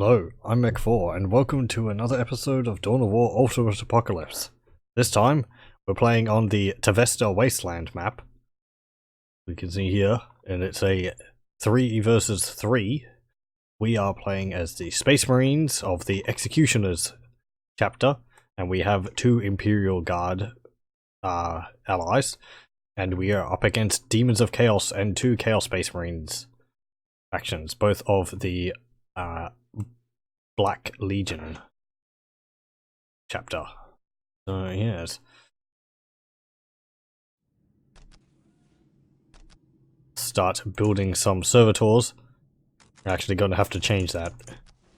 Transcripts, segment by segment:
Hello, I'm Mech4 and welcome to another episode of Dawn of War Ultimate Apocalypse. This time, we're playing on the Tavesta Wasteland map. You can see here, and it's a 3 versus 3. We are playing as the Space Marines of the Executioners chapter, and we have 2 Imperial Guard allies, and we are up against Demons of Chaos and 2 Chaos Space Marines factions, both of the Black Legion chapter. So yes. Start building some servitors. We're actually going to have to change that.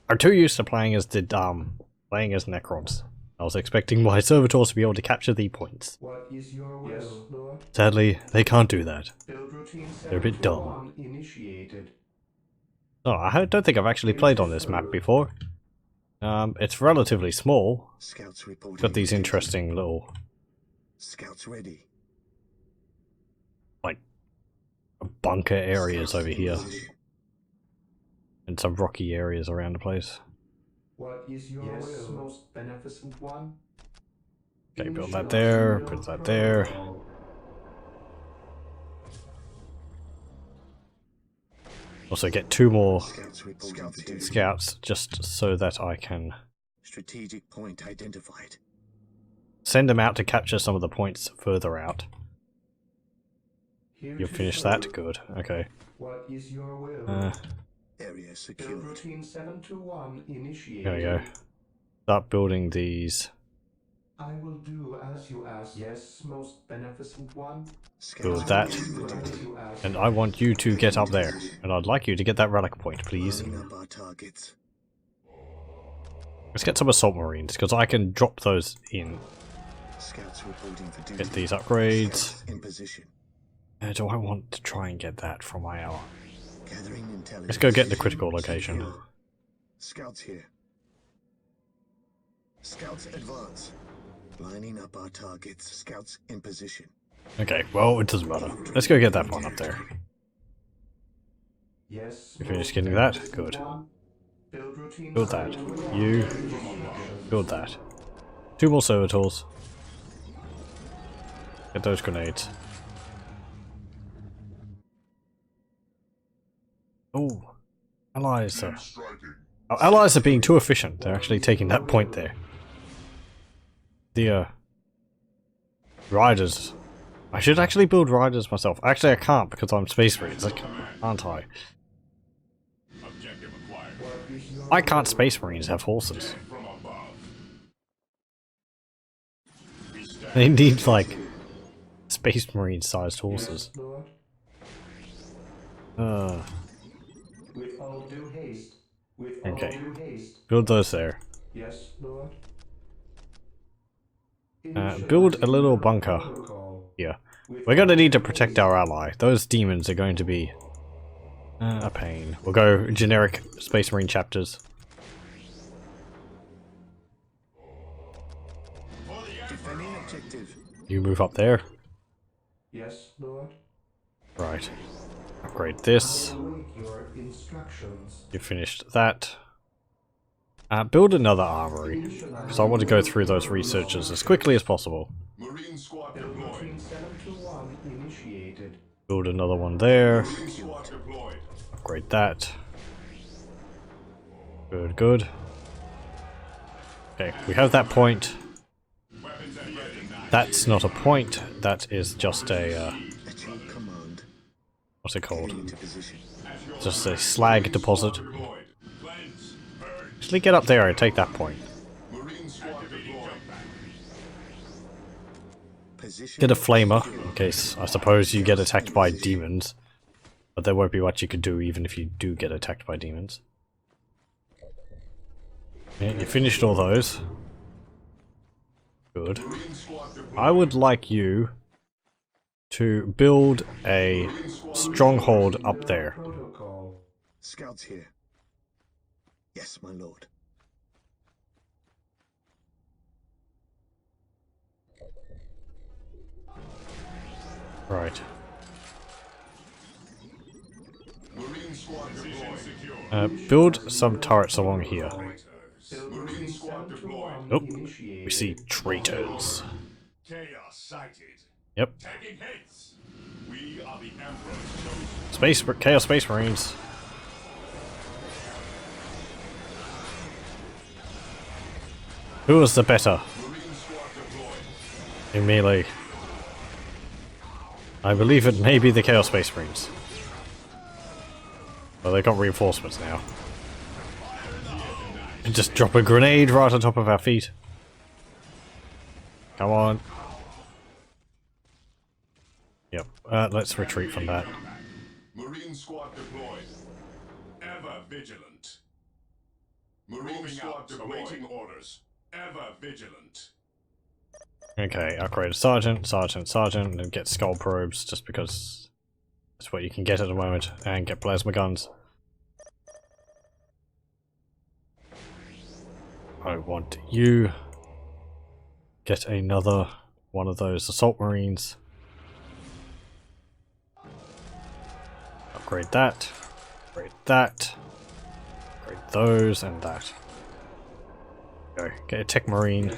I'm too used to playing as playing as Necrons. I was expecting my servitors to be able to capture the points. What is your will, yes, Lord? Sadly, they can't do that. Build routine They're a bit dumb. Initiated. Oh, I don't think I've actually played on this map before. It's relatively small. Scouts reporting. Got these interesting little, Scouts ready. like, bunker areas over here. And some rocky areas around the place. What is your will, most beneficent one? Okay, build that there, put that there. Also get 2 more scouts just so that I can strategic point identified. Send them out to capture some of the points further out. You've finished that? Good. Okay. What is your will? Area secure. Build routine 721 initiated. There we go. Start building these. I will do as you ask. Yes, most beneficent one. Build that. And I want you to get up there. And I'd like you to get that relic point, please. Let's get some assault marines, because I can drop those in. Get these upgrades. Do I want to try and get that from my ally? Let's go get the critical location. Scouts here. Scouts advance. Lining up our targets. Scouts in position. Okay, well, it doesn't matter. Let's go get that one up there. Yes. You finished getting that? Good. Build that. You. Build that. 2 more servitors. Get those grenades. Oh, allies are... Our allies are being too efficient. They're actually taking that point there. The, riders. I should actually build riders myself. Actually, I can't because I'm Space Marines, can't I? Why can't Space Marines have horses? They need, like, Space Marine-sized horses. With all due haste. With all Okay. due haste. Build those there. Yes, Lord. Build a little bunker here. We're going to need to protect our ally. Those demons are going to be a pain. We'll go generic Space Marine chapters. You move up there. Yes, Lord. Right. Upgrade this. Your instructions. You finished that. Build another armory, because I want to go through those researchers as quickly as possible. Marine squad deployed. 721 initiated. Build another one there. Upgrade that. Good, good. Okay, we have that point. That's not a point, that is just a, what's it called? Just a slag deposit. Actually get up there and take that point. Get a flamer, in case, I suppose, you get attacked by demons. But there won't be much you could do even if you do get attacked by demons. Yeah, you finished all those. Good. I would like you to build a stronghold up there. Scouts here. Yes, my lord. Right. Marine Build some turrets along here. Marine squad deployed. Oh, we see traitors. Chaos sighted. Yep. Tagging heads. We are the Emperor's chosen. Chaos Space Marines. Who was the better Marine squad deployed. in melee? I believe it may be the Chaos Space Marines. Well, they got reinforcements now. And just drop a grenade right on top of our feet. Come on. Yep, let's retreat from that. Marine squad deployed. Ever vigilant. Marine squad awaiting orders. Ever vigilant. Okay, upgrade a sergeant, and get skull probes just because that's what you can get at the moment, and get plasma guns. I want you. Get another one of those assault marines. Upgrade that. Upgrade that. Upgrade those and that. Go. Get a tech marine.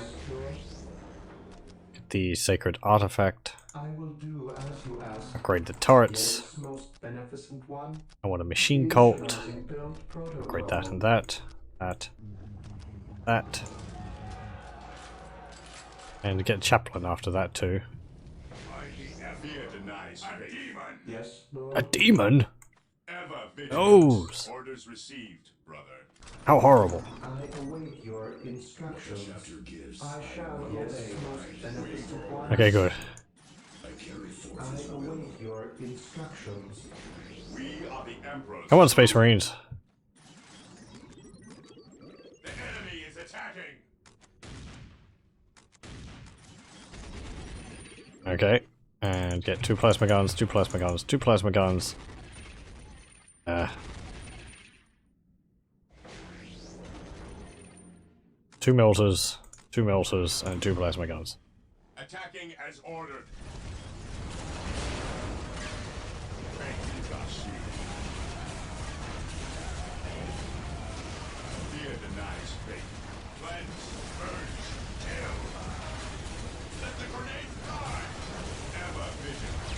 Get the sacred artifact. I will do as you ask. Upgrade the turrets. Yes, most beneficent one. I want a machine cult. Initializing build protocol. Upgrade that and that. That. And get a chaplain after that too. Fear denies a demon. Yes, Lord. A demon? Ever vigilant. Those. Orders received, brother. How horrible. I await your instructions. I shall obey, most beneficent one. Okay, good. I await your instructions. We are the Emperor's. Come on, Space Marines. The enemy is attacking. Okay. And get 2 plasma guns, 2 plasma guns, 2 plasma guns. 2 melters, 2 melters, and 2 plasma guns. Attacking as ordered. Fear denies fate. Cleanse, purge, kill. Let the grenade fly. Ever vigilant.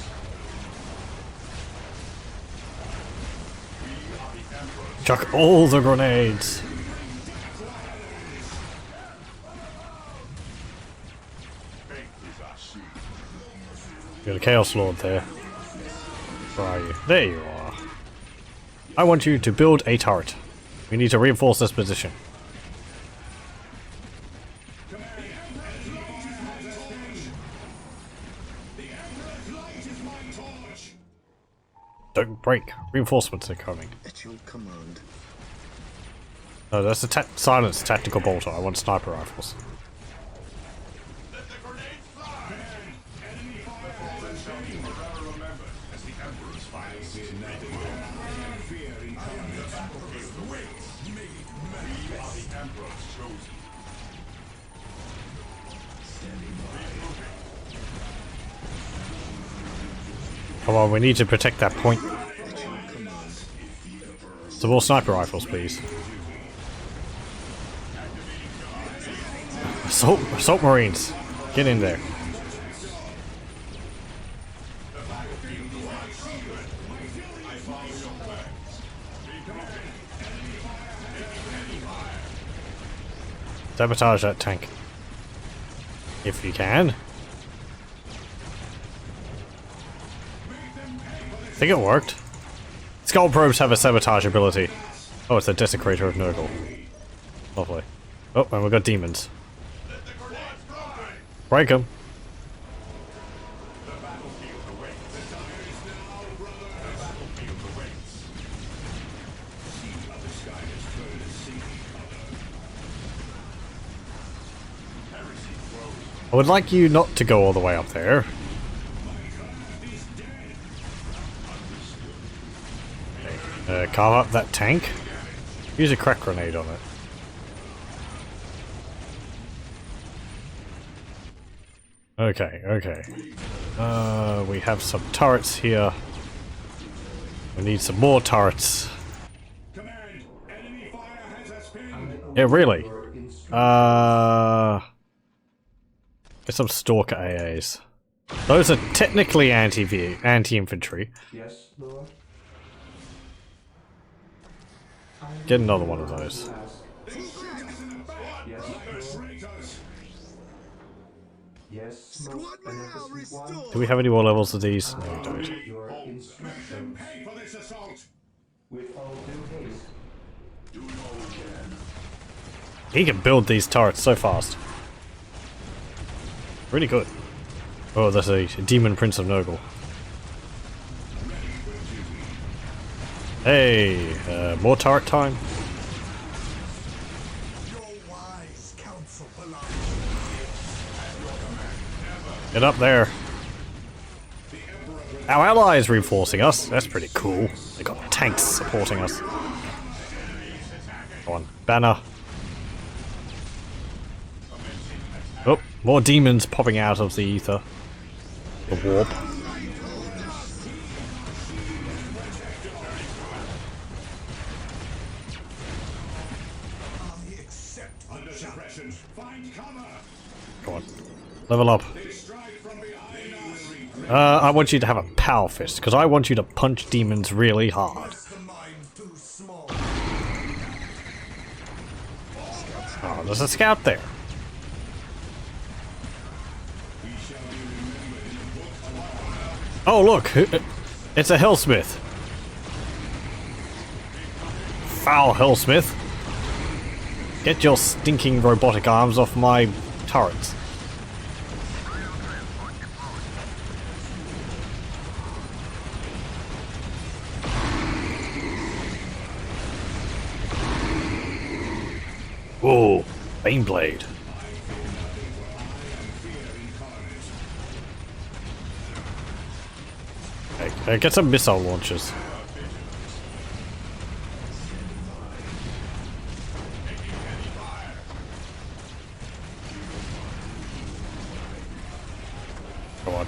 We are the Emperor's. Chuck all the grenades! Fate is our shield. Got a Chaos Lord there. Where are you? There you are. I want you to build a turret. We need to reinforce this position. Don't break. Reinforcements are coming. At your command. No, that's a silence tactical bolter. I want sniper rifles. Let the grenade fly. The fallen shall be forever remembered as the Emperor's finest. Fear incarnate. The battlefield awaits. We are the Emperor's chosen. Come on, we need to protect that point. At your command. Some more sniper rifles, please. Assault Marines, get in there. Sabotage that tank. If you can. I think it worked. Skull probes have a sabotage ability. Oh, it's a desecrator of Nurgle. Lovely. Oh, and we've got demons. Break them. I would like you not to go all the way up there. Carve up that tank. Use a crack grenade on it. Okay, okay. We have some turrets here. We need some more turrets. Yeah, really. Your instructions. Get some Stalker AAs. Those are technically anti-infantry. Yes, Lord. Get another one of those. Yes, Lord. Yes, Squad most morale beneficent one. restored. Do we have any more levels of these? No, we don't. Your instructions. Pay for this assault. With all due haste. Do all again. He can build these turrets so fast. Really good. Oh, that's a Demon Prince of Nurgle. Hey, more turret time? Your wise counsel belongs. Get up there. Our ally is reinforcing us. That's pretty cool. They got tanks supporting us. Go on, banner. Oh, more demons popping out of the ether. The warp. Under suppression. Find cover. Come on. Level up. They strike from behind us. I want you to have a power fist, because I want you to punch demons really hard. The mind too small. Oh, there's a scout there. Oh, look! It's a Hellsmith. Foul Hellsmith. Get your stinking robotic arms off my turrets. Whoa, Baneblade. Hey, get some missile launchers. Come on.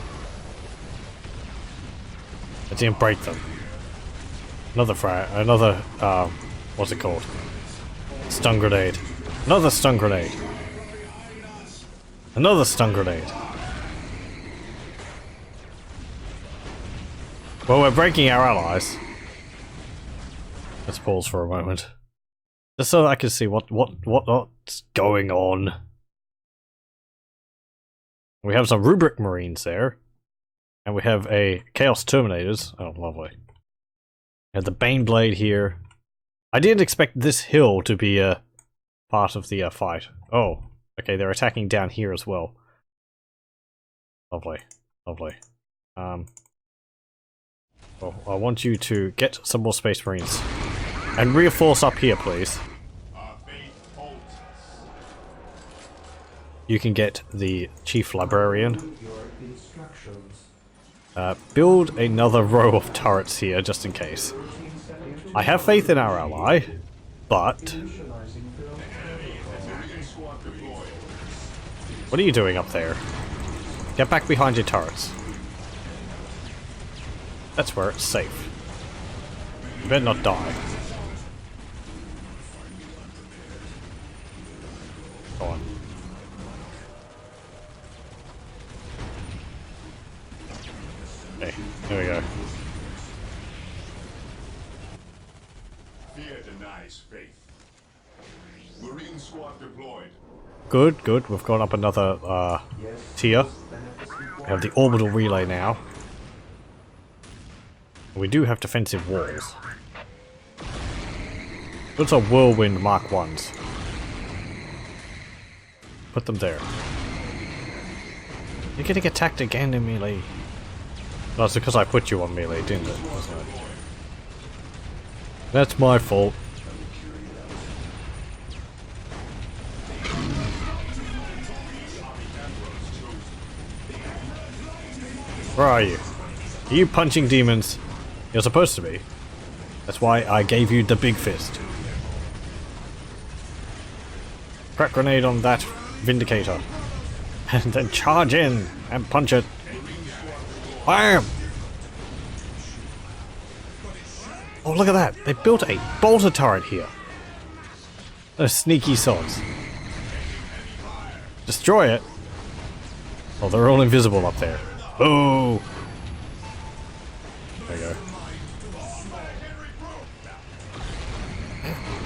Let's even break them. Another what's it called? Stun grenade. Another stun grenade. Another stun grenade. Well, we're breaking our allies. Let's pause for a moment. Just so I can see what's going on. We have some Rubric Marines there. And we have a Chaos Terminators. Oh, lovely. We have the Baneblade here. I didn't expect this hill to be a part of the fight. Oh, okay, they're attacking down here as well. Lovely, lovely. Well, I want you to get some more Space Marines. And reinforce up here, please. You can get the Chief Librarian. Your instructions. Build another row of turrets here, just in case. I have faith in our ally, but... Initializing build. What are you doing up there? Get back behind your turrets. That's where it's safe. You better not die. Go on. Okay, here we go. Fear denies faith. Marine squad deployed. Good, good. We've gone up another tier. We have the orbital relay now. We do have defensive walls. Those are Whirlwind Mark 1s. Put them there. You're getting attacked again in melee. That's because I put you on melee, didn't it? Wasn't it? That's my fault. Where are you? Are you punching demons? You're supposed to be. That's why I gave you the big fist. Crack grenade on that Vindicator. And then charge in and punch it. Bam! Oh, look at that. They built a bolter turret here. Those sneaky sods. Destroy it. Oh, they're all invisible up there. Oh! There you go.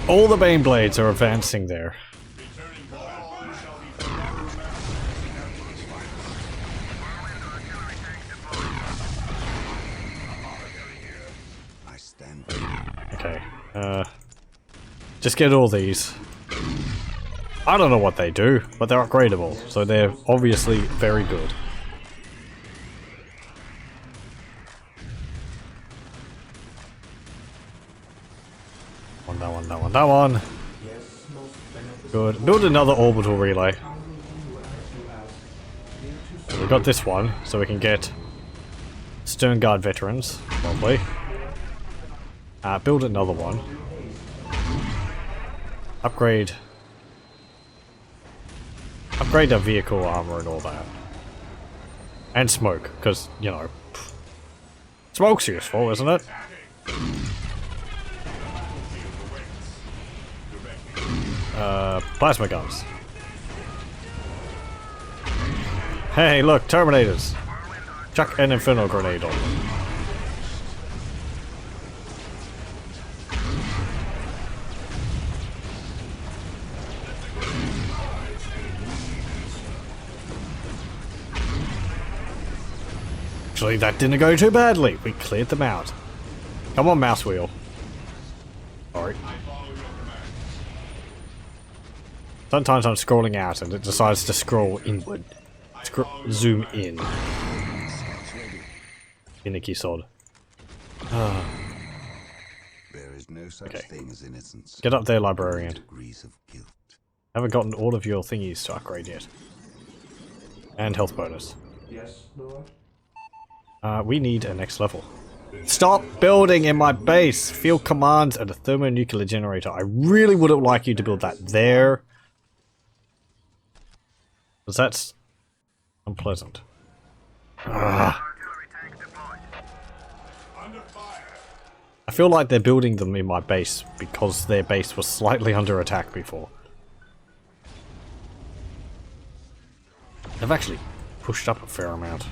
All the Bane Blades are advancing there. Okay. Just get all these. I don't know what they do, but they're upgradable, so they're obviously very good. That one. Good. Build another orbital relay. We got this one, so we can get Stern Guard veterans. Lovely. Build another one. Upgrade our vehicle armor and all that. And smoke, because, you know, smoke's useful, isn't it? Plasma guns. Hey, look, Terminators. Chuck an Inferno Grenade on them. Actually, that didn't go too badly. We cleared them out. Come on, mouse wheel. Alright. Sometimes I'm scrolling out and it decides to scroll inward. Zoom in. Finicky sod. There is no such thing as innocence. Get up there, librarian. Degrees of guilt. Haven't gotten all of your thingies to upgrade yet. And health bonus. Yes, Lord. We need a next level. Stop building in my base! Field commands and a thermonuclear generator. I really wouldn't like you to build that there. Because that's unpleasant. Ugh. I feel like they're building them in my base because their base was slightly under attack before. They've actually pushed up a fair amount.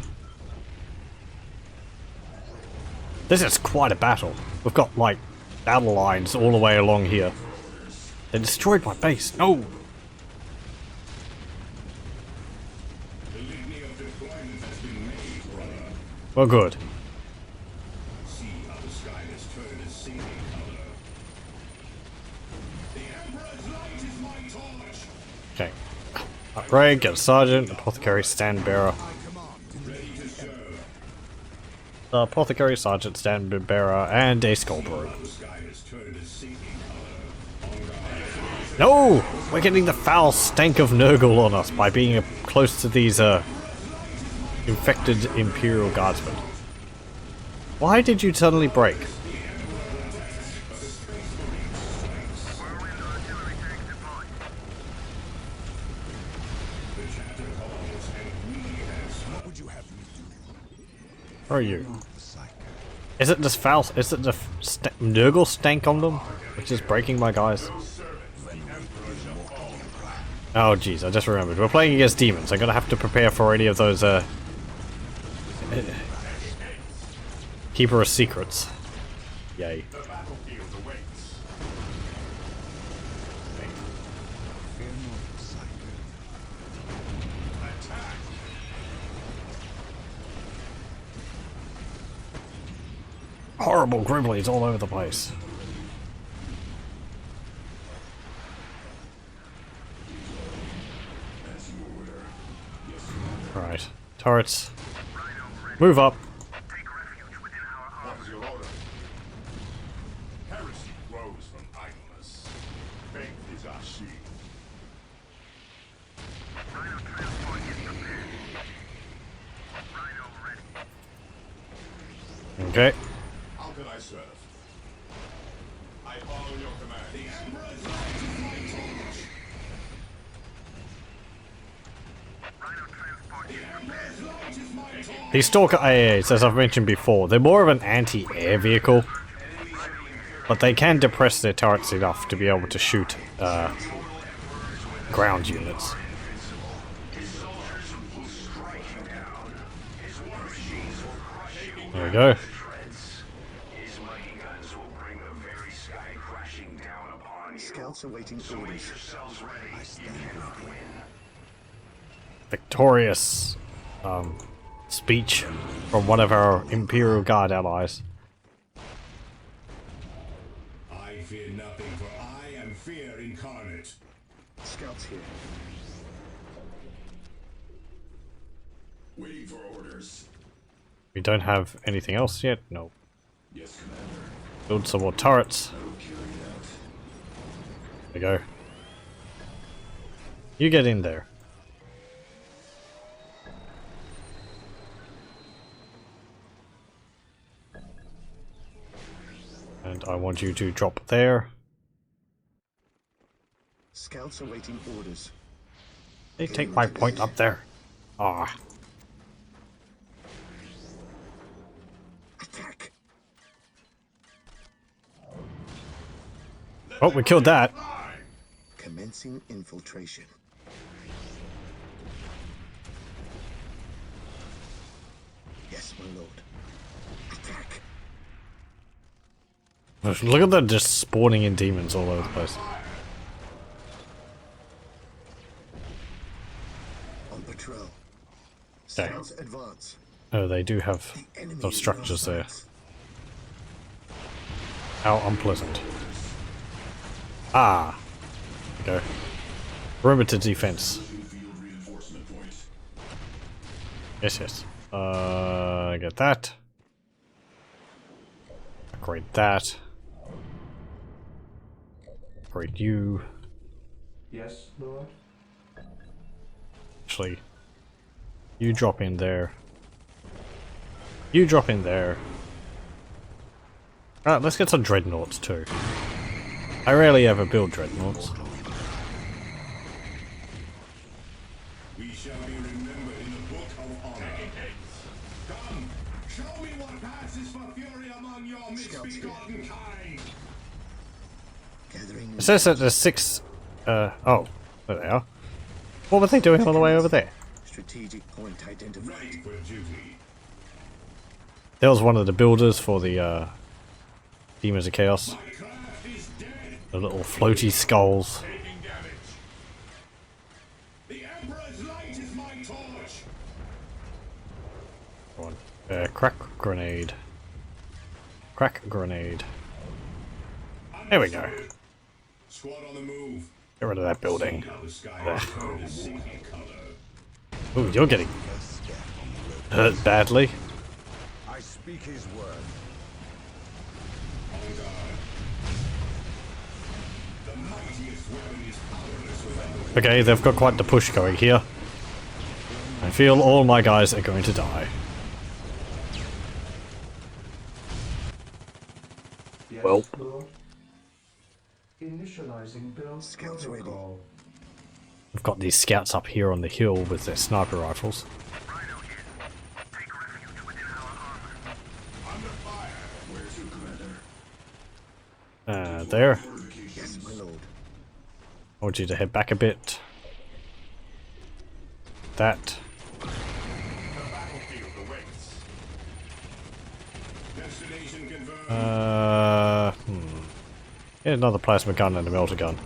This is quite a battle. We've got, like, battle lines all the way along here. They destroyed my base. No! Well, good. Okay. Upgrade, get a sergeant, apothecary, stand bearer. Apothecary, sergeant, stand bearer, and a skullbrook. No! We're getting the foul stank of Nurgle on us by being close to these infected Imperial Guardsmen. Why did you suddenly break? Where are you? Is it this foul? Is it the Nurgle stank on them? Which is breaking my guys? Oh jeez, I just remembered. We're playing against demons. I'm gonna have to prepare for any of those Keeper of Secrets. Yay. Horrible Grimblies all over the place. Alright. Turrets. Move up. What is your order? Heresy grows from idleness. Faith is our shield. Okay. How can I serve? I follow your command. The Emperor's light is my torch. The Emperor's light is my torch. These Stalker AAs, as I've mentioned before, they're more of an anti-air vehicle. But they can depress their turrets enough to be able to shoot ground units. There we go. Scouts awaiting orders. Victorious speech from one of our Imperial Guard allies. I fear nothing, for I am fear incarnate. Scouts here. Waiting for orders. We don't have anything else yet? No. Yes, Commander. Build some more turrets. I will carry out. There we go. You get in there. And I want you to drop there. Scouts awaiting orders. They take my point up there. Ah. Attack. Oh, we killed that. Commencing infiltration. Yes, my lord. Attack. Look at them just spawning in demons all over the place. On patrol. Okay. Scouts advance. Oh, they do have The enemy some is structures on there. sights. How unpleasant. Ah. There we go. Perimeter defense. Field reinforcement point. Yes, yes. Get that. Upgrade that. Upgrade you. Yes, Lord? Actually, you drop in there. You drop in there. Alright, let's get some dreadnoughts too. I rarely ever build dreadnoughts. We shall be remembered in the book of honor. Come, show me what passes for fury among your misbegotten kind. Gathering. It says that there's 6. Oh, there they are. What were they doing all the way over there? Strategic point identified. Ready for duty. There was one of the builders for the Demons of Chaos. My craft is dead. The little floaty skulls. Taking damage. The Emperor's light is my torch. Go on. Crack grenade. Crack grenade. There we go. Squad on the move. Get rid of that building. Now the sky has turned a sinking color. Ooh, you're getting hurt badly. I speak his word. On guard. The mightiest weapon is powerless without the Okay, they've got quite the push going here. I feel all my guys are going to die. Yes, Well. Lord? Initializing build Scouts ready. protocol. We've got these scouts up here on the hill with their sniper rifles. under fire. Where to, Commander? There. Yes, my lord. I want you to head back a bit. That. The battlefield awaits. Destination confirmed. Get another plasma gun and a melter gun.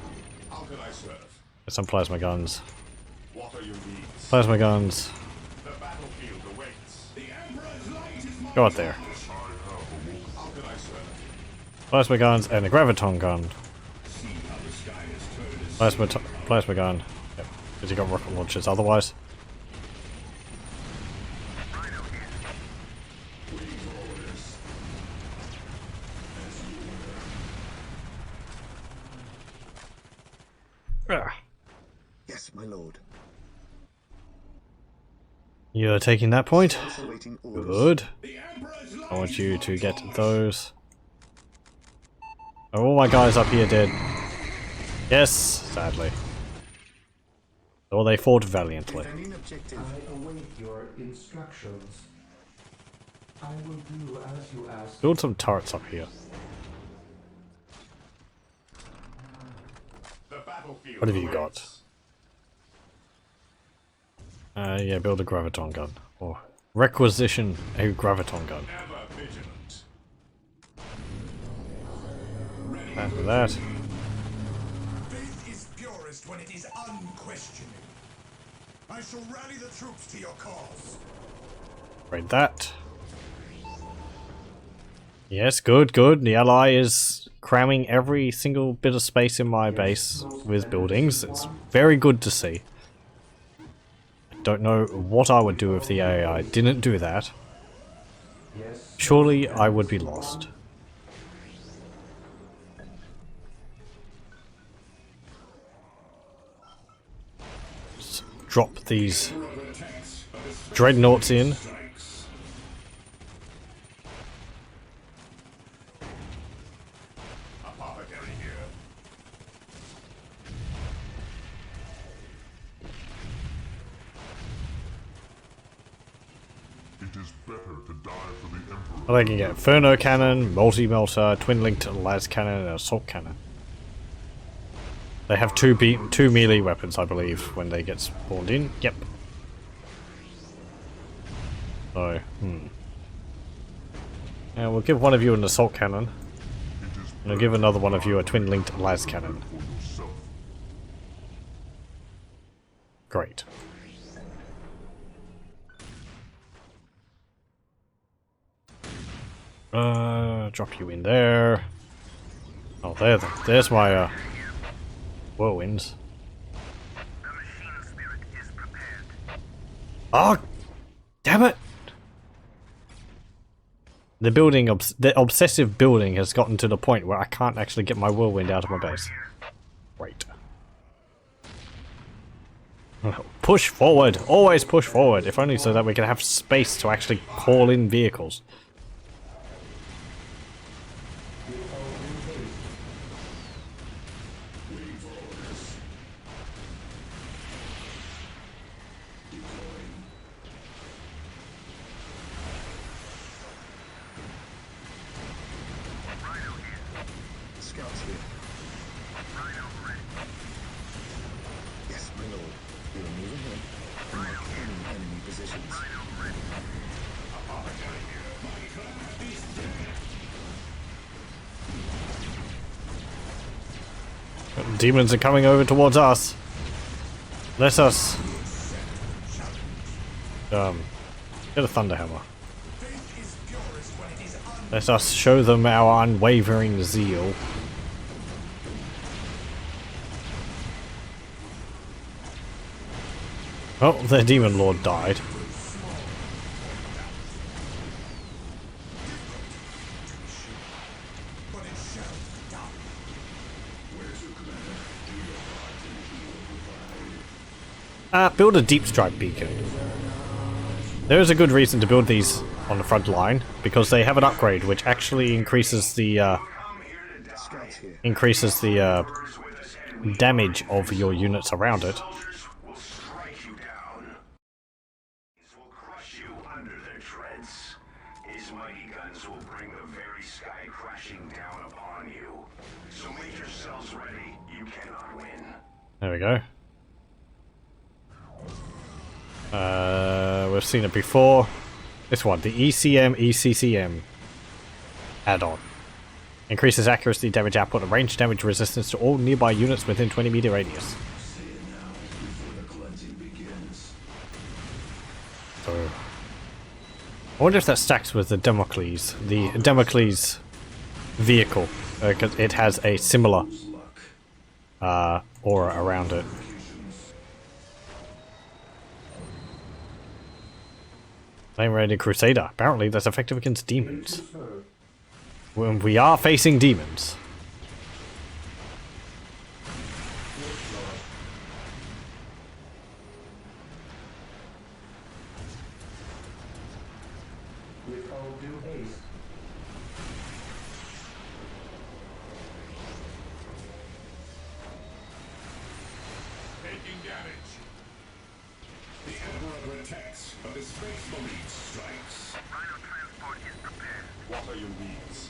How can I serve? Get some plasma guns. What are your needs? Plasma guns. The battlefield awaits. The Emperor's light is my Go out there. How can I serve? Plasma guns and a graviton gun. See how the sky has turned a Plasma gun. Yep, because you got rocket launchers otherwise. Ah, Yes, my lord. you're taking that point. Scouts awaiting orders. Good. The Emperor's light I want is you my to get torch. those. Are all my guys up here dead? Yes, sadly. Or they fought valiantly. Defending objective. I await your instructions. I will do as you ask. Build some turrets up here. battlefield What have you awaits. got? Yeah, build a graviton gun. Or requisition a graviton gun. Ever vigilant. After that. Faith is purest when it is unquestioning. I shall rally the troops to your cause. Read that. Yes, good, good. The ally is cramming every single bit of space in my base with buildings. It's very good to see. I don't know what I would do if the AI didn't do that. Yes. Surely I would be lost. Just drop these dreadnoughts in. Apothecary here. It is better to die for the Emperor. Well, they can get Inferno Cannon, Multi-Melter, Twin-Linked Las Cannon, and Assault Cannon. They have two melee weapons, I believe, when they get spawned in. Yep. So, Yeah, we'll give one of you an Assault Cannon. And I'll give another one of you a Twin-Linked Las Cannon. Great. Drop you in there. Oh, there's my, whirlwinds. Oh, damn it! The obsessive building has gotten to the point where I can't actually get my whirlwind out of my base. Great. Push forward! Always push forward! If only so that we can have space to actually call in vehicles. Scouts here. Yes, my lord. We will move ahead and mark any enemy positions. Demons are coming over towards us. Let us get a Thunderhammer. Let us show them our unwavering zeal. Oh, their Demon Lord died. Build a deep strike beacon. There is a good reason to build these on the front line, because they have an upgrade which actually increases the damage of your units around it. Will strike you down. These will crush you under their treads. His mighty guns will bring the very sky crashing down upon you. So make yourselves ready. You cannot win. There we go. We've seen it before. This one, the ECCM add-on. Increases accuracy, damage output, and range damage resistance to all nearby units within 20-meter radius. So, I wonder if that stacks with the Damocles vehicle, because it has a similar aura around it. Flame-rated Crusader. Apparently that's effective against demons. When we are facing demons. With all due haste. Taking damage. The Emperor protects, but the Space Marine strikes. Rhino transport is prepared. What are your needs?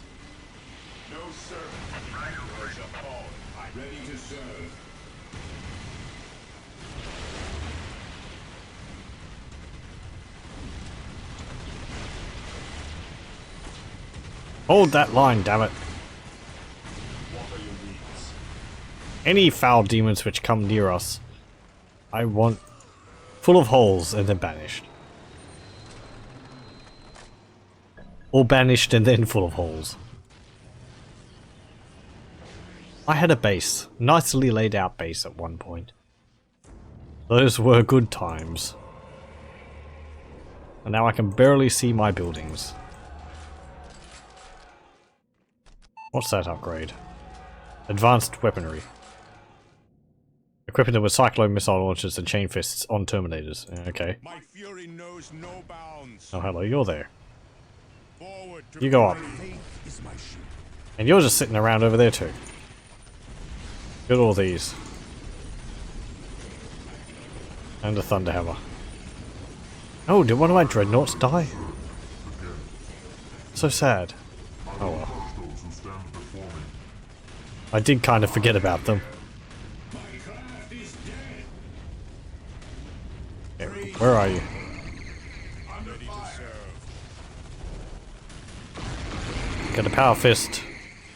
No servant. Rhino shall fall. I'm ready to serve. Hold that line, damn it. Any foul demons which come near us, I want full of holes and then banished. Or banished and then full of holes. I had a base, nicely laid out base at one point. Those were good times. And now I can barely see my buildings. What's that upgrade? Advanced weaponry. Equipping them with cyclone missile launchers and chain fists on terminators. Okay. My fury knows no bounds. Oh hello, you're there. Forward to You go up. faith is my shield. And you're just sitting around over there too. Get all these. And a thunderhammer. Oh, did one of my dreadnoughts die? So sad. Oh well. Those who stand before me. I did kind of forget about them. Yeah, where are you? Got a power fist,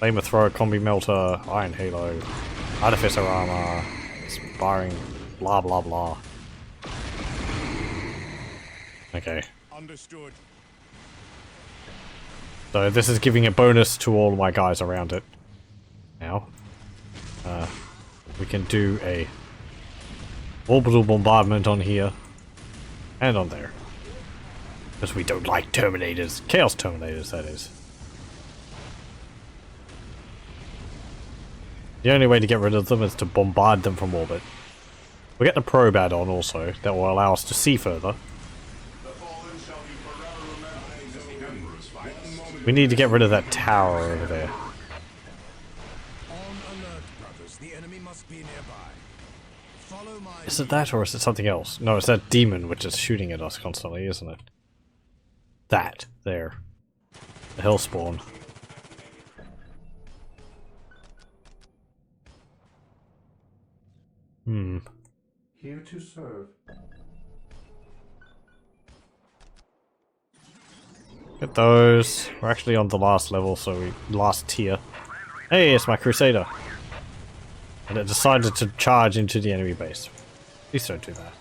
flamethrower, combi melter, iron halo, artificer armor, inspiring, blah blah blah. Okay. Understood. So this is giving a bonus to all my guys around it. Now, we can do a orbital bombardment on here and on there, because we don't like terminators, chaos terminators. That is. The only way to get rid of them is to bombard them from orbit. We'll get the probe add-on also, that will allow us to see further. We need to get rid of that tower over there. On alert, brothers. The enemy must be nearby. Follow my Is it that or is it something else? No, it's that demon which is shooting at us constantly, isn't it? That. There. The hellspawn. Here to serve. Get those. We're actually on the last level, so last tier. Hey, it's my Crusader. And it decided to charge into the enemy base. Please don't do that.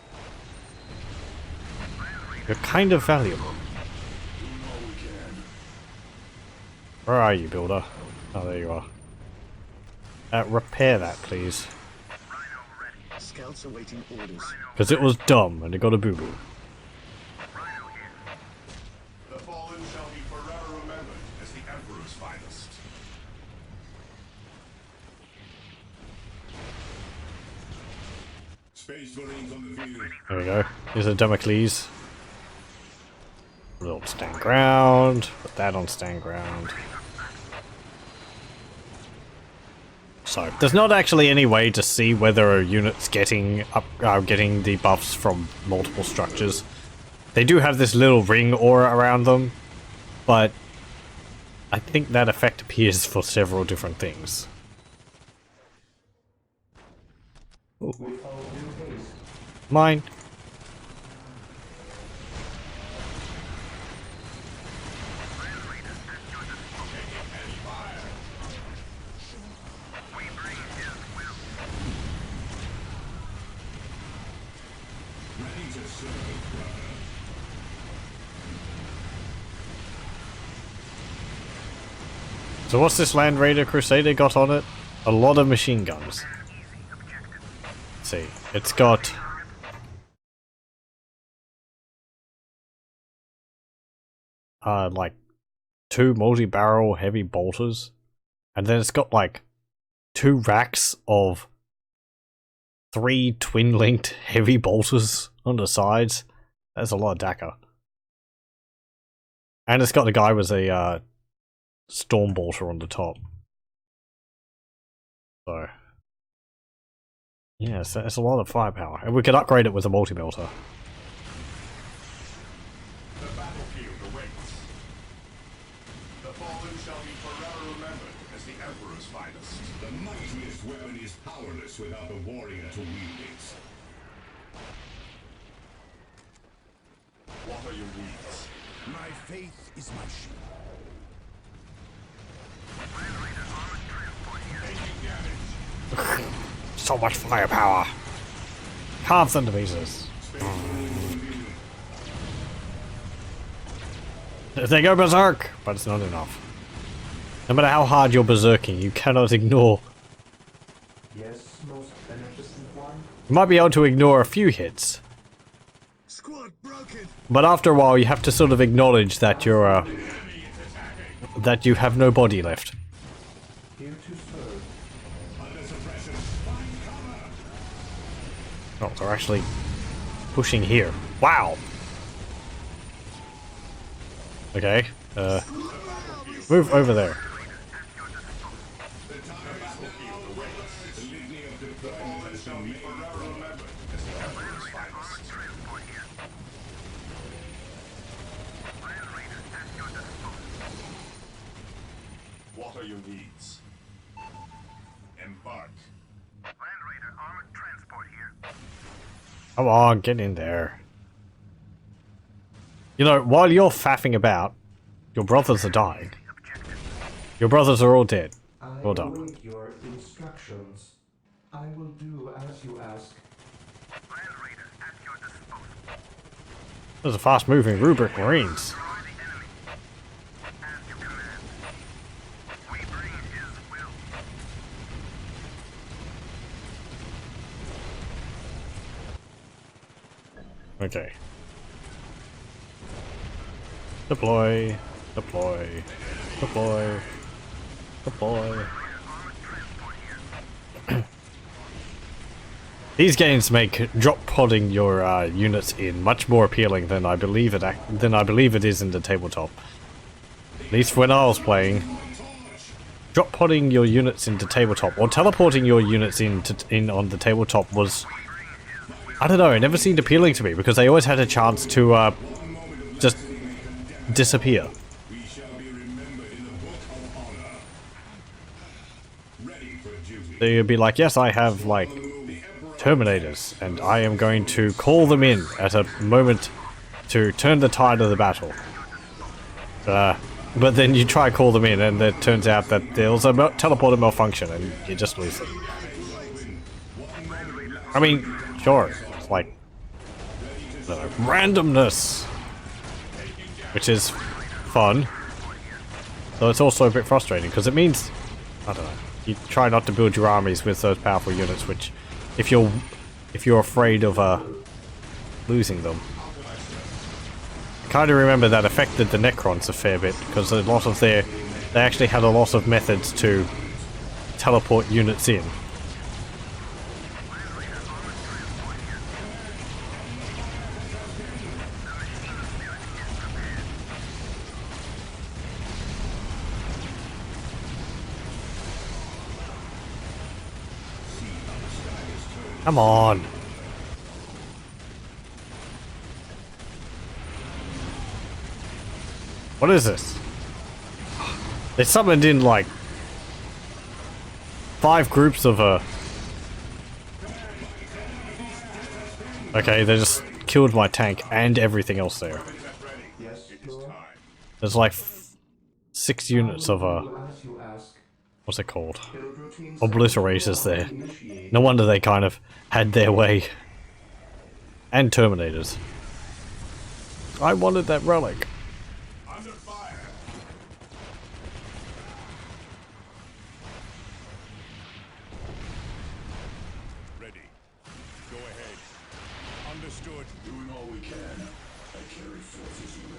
You're kind of valuable. Where are you, builder? Oh, there you are. Repair that, please. Scouts awaiting orders. Because it was dumb and it got a boo-boo. The fallen shall be forever remembered as the Emperor's finest. Space Marines on the field. There we go. Here's a Damocles. Put it on stand ground. Put that on stand ground. So, there's not actually any way to see whether a unit's getting the buffs from multiple structures. They do have this little ring aura around them, but I think that effect appears for several different things. Ooh. Mine. So what's this Land Raider Crusader got on it? A lot of machine guns. Let's see. It's got... like 2 multi-barrel heavy bolters. And then it's got like 2 racks of 3 twin-linked heavy bolters on the sides. That's a lot of DACA. And it's got a guy with a storm bolter on the top. So yeah, it's a lot of firepower. And we could upgrade it with a multi-melter. The battlefield awaits. The fallen shall be forever remembered as the Emperor's finest. The mightiest weapon is powerless without a warrior to wield it. What are your needs? My faith is my shield. So much firepower. Carve them to pieces. They go berserk, but it's not enough. No matter how hard you're berserking, you cannot ignore. Yes, most beneficent one. You might be able to ignore a few hits, Squad broken. but after a while you have to sort of acknowledge that you're that you have no body left. Here to serve. Oh, they're actually pushing here. Wow. Okay. Move over there. What are your needs? Embark. Come on, get in there. You know, while you're faffing about, your brothers are dying. Your brothers are all dead. I Well done. await your instructions. I will do as you ask. Those are fast-moving Rubric Marines. Okay. Deploy. Deploy. Deploy. Deploy. These games make drop podding your units in much more appealing than I believe it is in the tabletop. At least when I was playing, drop podding your units into tabletop or teleporting your units in on the tabletop was, I don't know, it never seemed appealing to me because they always had a chance to just disappear. We shall be remembered in the book of honor. Ready for duty. They'd be like, yes, I have like Terminators, and I am going to call them in at a moment to turn the tide of the battle. But then you try to call them in, and it turns out that there's a teleporter malfunction, and you just lose them. I mean, sure, it's like randomness, which is fun, though it's also a bit frustrating because it means, I don't know, you try not to build your armies with those powerful units, which if you're afraid of losing them. I kind of remember that affected the Necrons a fair bit because a lot of they actually had a lot of methods to teleport units in. Come on. What is this? They summoned in like 5 groups of Okay, they just killed my tank and everything else there. Yes, sir. There's like 6 units of As you ask. what's it called? Build routines Obliterators there. initiate. No wonder they kind of had their way. And Terminators. I wanted that relic. Under fire. Ready. Go ahead. Understood. Doing all we can. I carry forces will.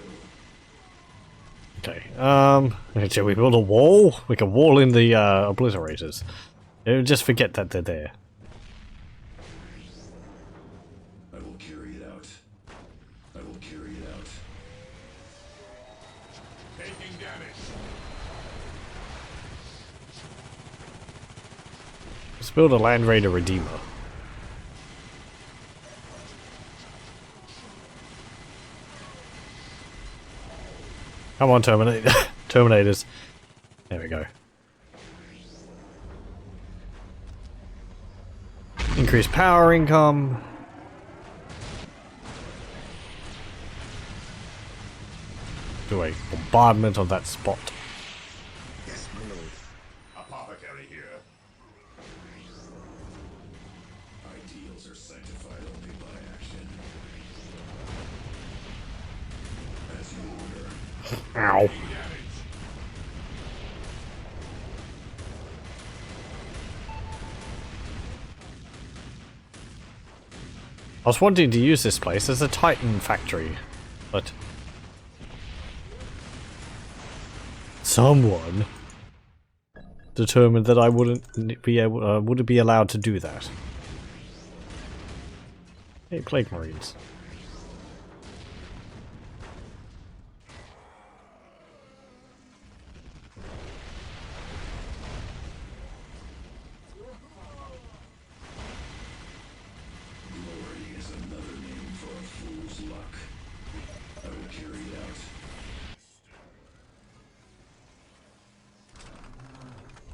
Okay, shall we build a wall? We can wall in the Obliterators. Just forget that they're there. I will carry it out. I will carry it out. Taking damage. Let's build a Land Raider Redeemer. Come on, Terminators. There we go. Increase power income. Do a bombardment on that spot. Yes, my lord. Apothecary here. skills are sanctified only by action. As you order. Ow. I was wanting to use this place as a Titan factory, but someone determined that I wouldn't be allowed to do that. Hey, Plague Marines. Glory is another name for a fool's luck. I will carry it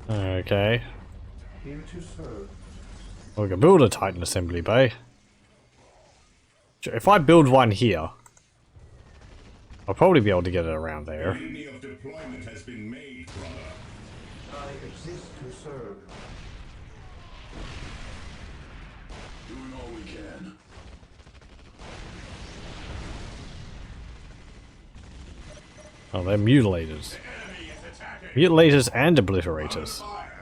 out. Okay. Here to serve. We can build a Titan assembly bay. If I build one here, I'll probably be able to get it around there. Litany of deployment has been made, brother. I exist to serve. Doing all we can. Oh, they're mutilators. Enemy is attacking. Mutilators and obliterators. Fire.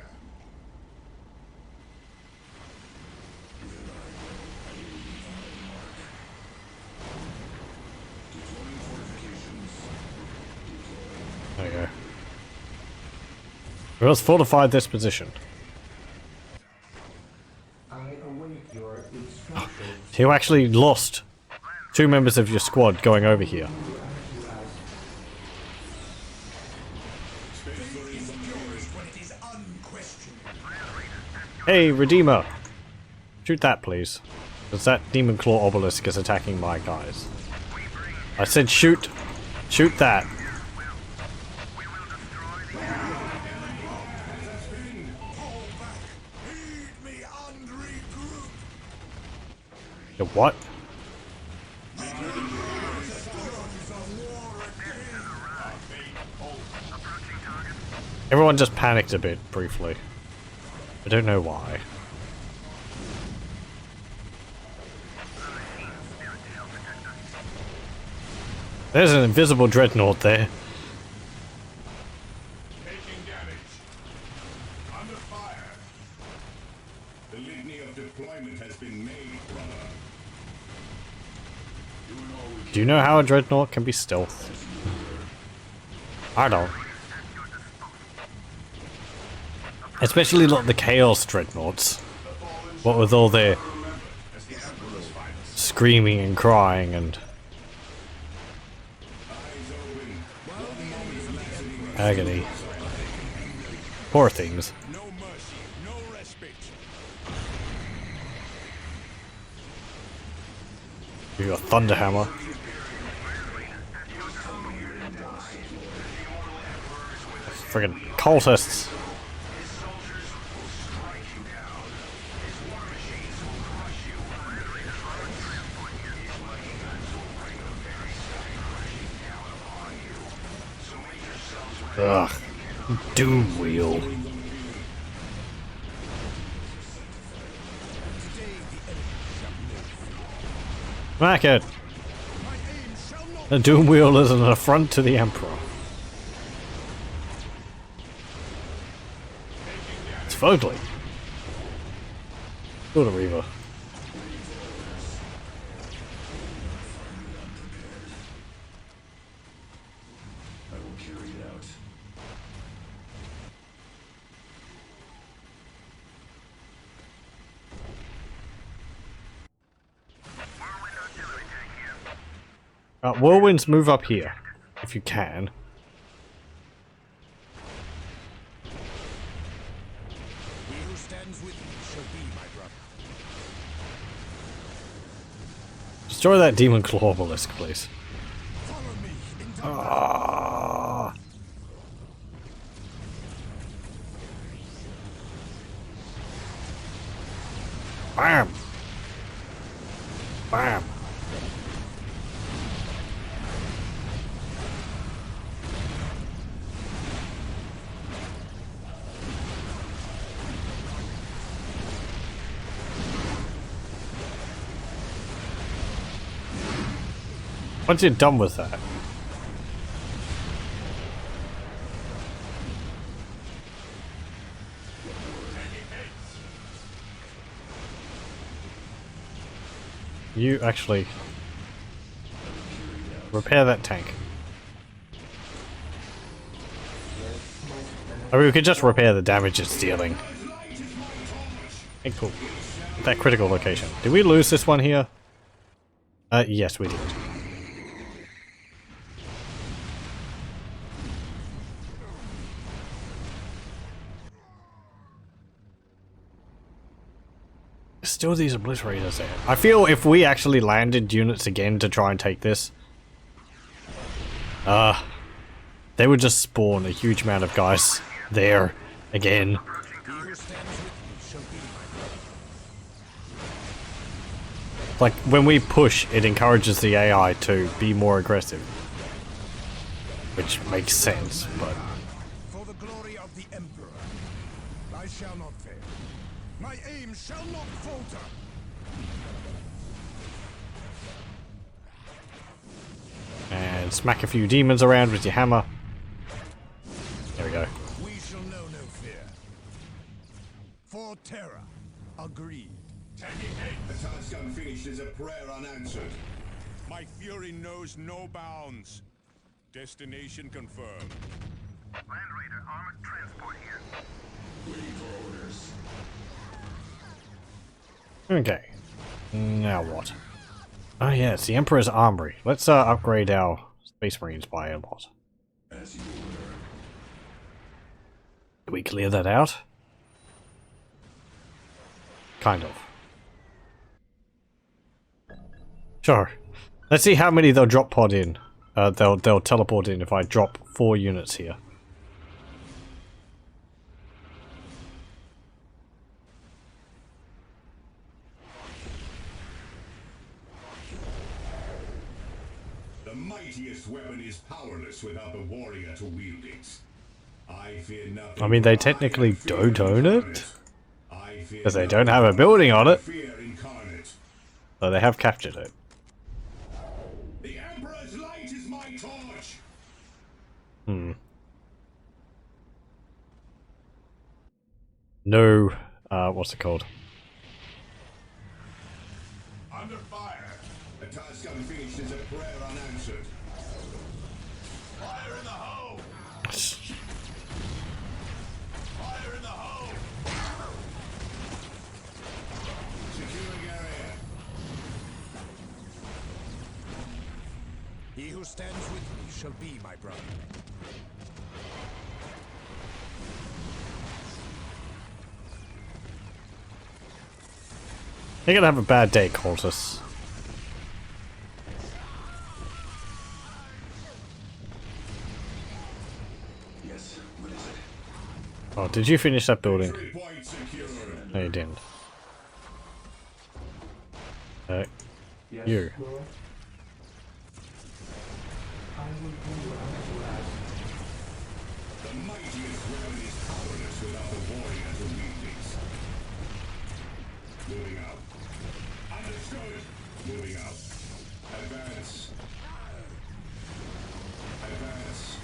Deploying fortifications. There you go. We must fortify this position. I await your instructions. You actually lost 2 members of your squad going over here. Faith is purest when it is unquestioning. Hey, Redeemer! Shoot that, please. Because that Demon Claw Obelisk is attacking my guys. I said shoot! Shoot that! Fall back. Heed me and regroup. The what? Everyone just panicked a bit, briefly. I don't know why. There's an invisible dreadnought there. Taking damage. Under fire. The litany of deployment has been made, brother. Do you know how a dreadnought can be stealth? I don't. Especially like the Chaos Dreadnoughts. What with all their As the Emperor's finest. screaming and crying and agony. Poor things. No mercy, no respite. You got Thunderhammer. Friggin' cultists. Ugh. Doom wheel. Smack it! The Doom wheel is an affront to the Emperor. It's fugly. Go to Reaver. I will carry it out. Whirlwinds, move up here, if you can. He who stands with me shall be my brother. Destroy that Demon Claw Obelisk, please. Follow me into Ah. Bam! Bam! Once you're done with that, you actually repair that tank. I mean, we could just repair the damage it's dealing. Hey, cool. That critical location. Did we lose this one here? Yes, we did. Still these obliterators there. I feel if we actually landed units again to try and take this, they would just spawn a huge amount of guys there again. Like, when we push, it encourages the AI to be more aggressive. Which makes sense, but... For the glory of the Emperor, I shall not fail. My aim shall not falter. And smack a few demons around with your hammer. There we go. We shall know no fear. For terror, agreed. The task unfinished is a prayer unanswered. My fury knows no bounds. Destination confirmed. Land Raider, armored transport here. Waiting for orders. Okay. Now what? Oh yeah, it's the Emperor's Armory. Let's upgrade our Space Marines by a lot. As you order. Did we clear that out? Kind of. Sure. Let's see how many they'll drop pod in. They'll teleport in if I drop 4 units here. The mightiest weapon is powerless without the warrior to wield it. I fear nothing. I mean, they technically don't own it, because they don't have a building on it, Fear incarnate. so they have captured it. The Emperor's light is my torch. No, what's it called? Under fire. The task unfinished is a prayer unanswered. Fire in the hole. Fire in the hole. Securing area. He who stands with me shall be my brother. You're gonna have a bad day, Cultus. Yes, what is it? Oh, did you finish that building? Point secured. No, you didn't. Yes, You. Lord. I will do what I will ask. The mightiest weapon is powerless without the warrior to wield it. Moving out. Understood. Moving out. Advance. Advance.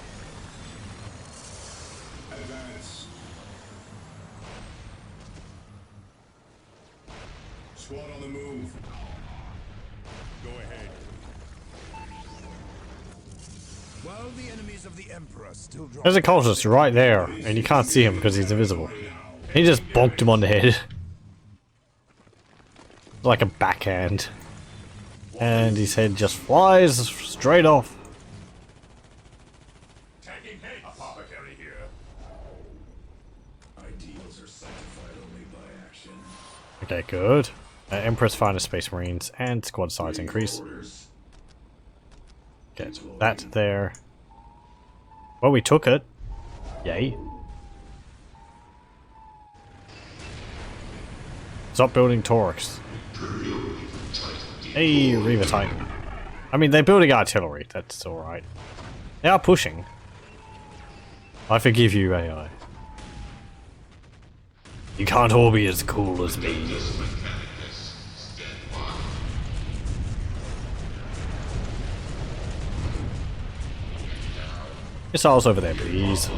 Advance. Squad on the move. Go ahead. While the enemies of the Emperor still draw. There's a Cultus right there, and you can't see him because he's invisible. He just bonked him on the head. Like a backhand. And his head just flies straight off. Taking hit. Apothecary here. Ideals are sanctified only by action. Okay, good. Empress finest Space Marines and squad size increase. Orders. Okay, so that there. Well, we took it. Yay. Stop building Torx. Hey, Reaver Titan. I mean, they're building artillery. That's alright. They are pushing. I forgive you, AI. You can't all be as cool as me. Missiles over there, please.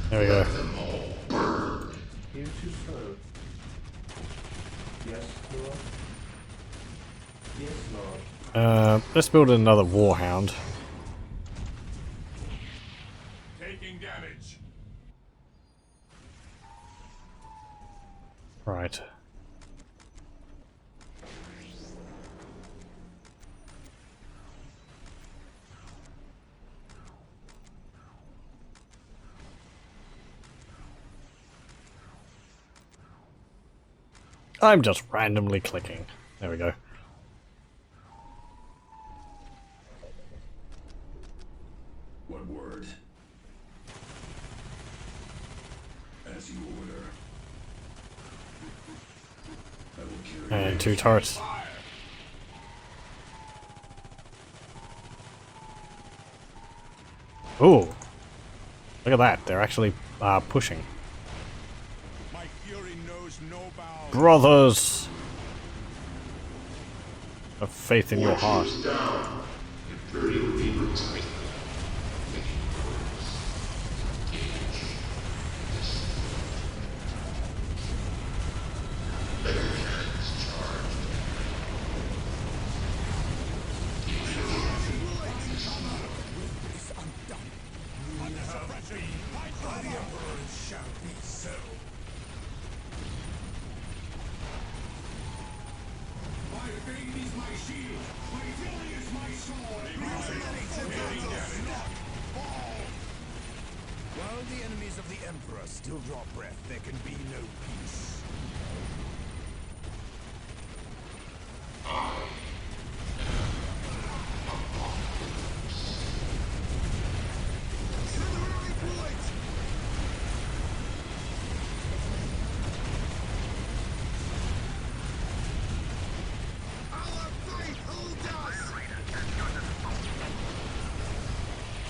There we go. You're too slow. Yes, Lord. Yes, Lord. Let's build another Warhound. Taking damage. Right. I'm just randomly clicking. There we go. What word? As you order. I will carry And 2 turrets. Ooh. Look at that. They're actually pushing. My fury knows no bounds. Brothers! Have faith in your heart. While the enemies of the Emperor still draw breath, there can be no peace.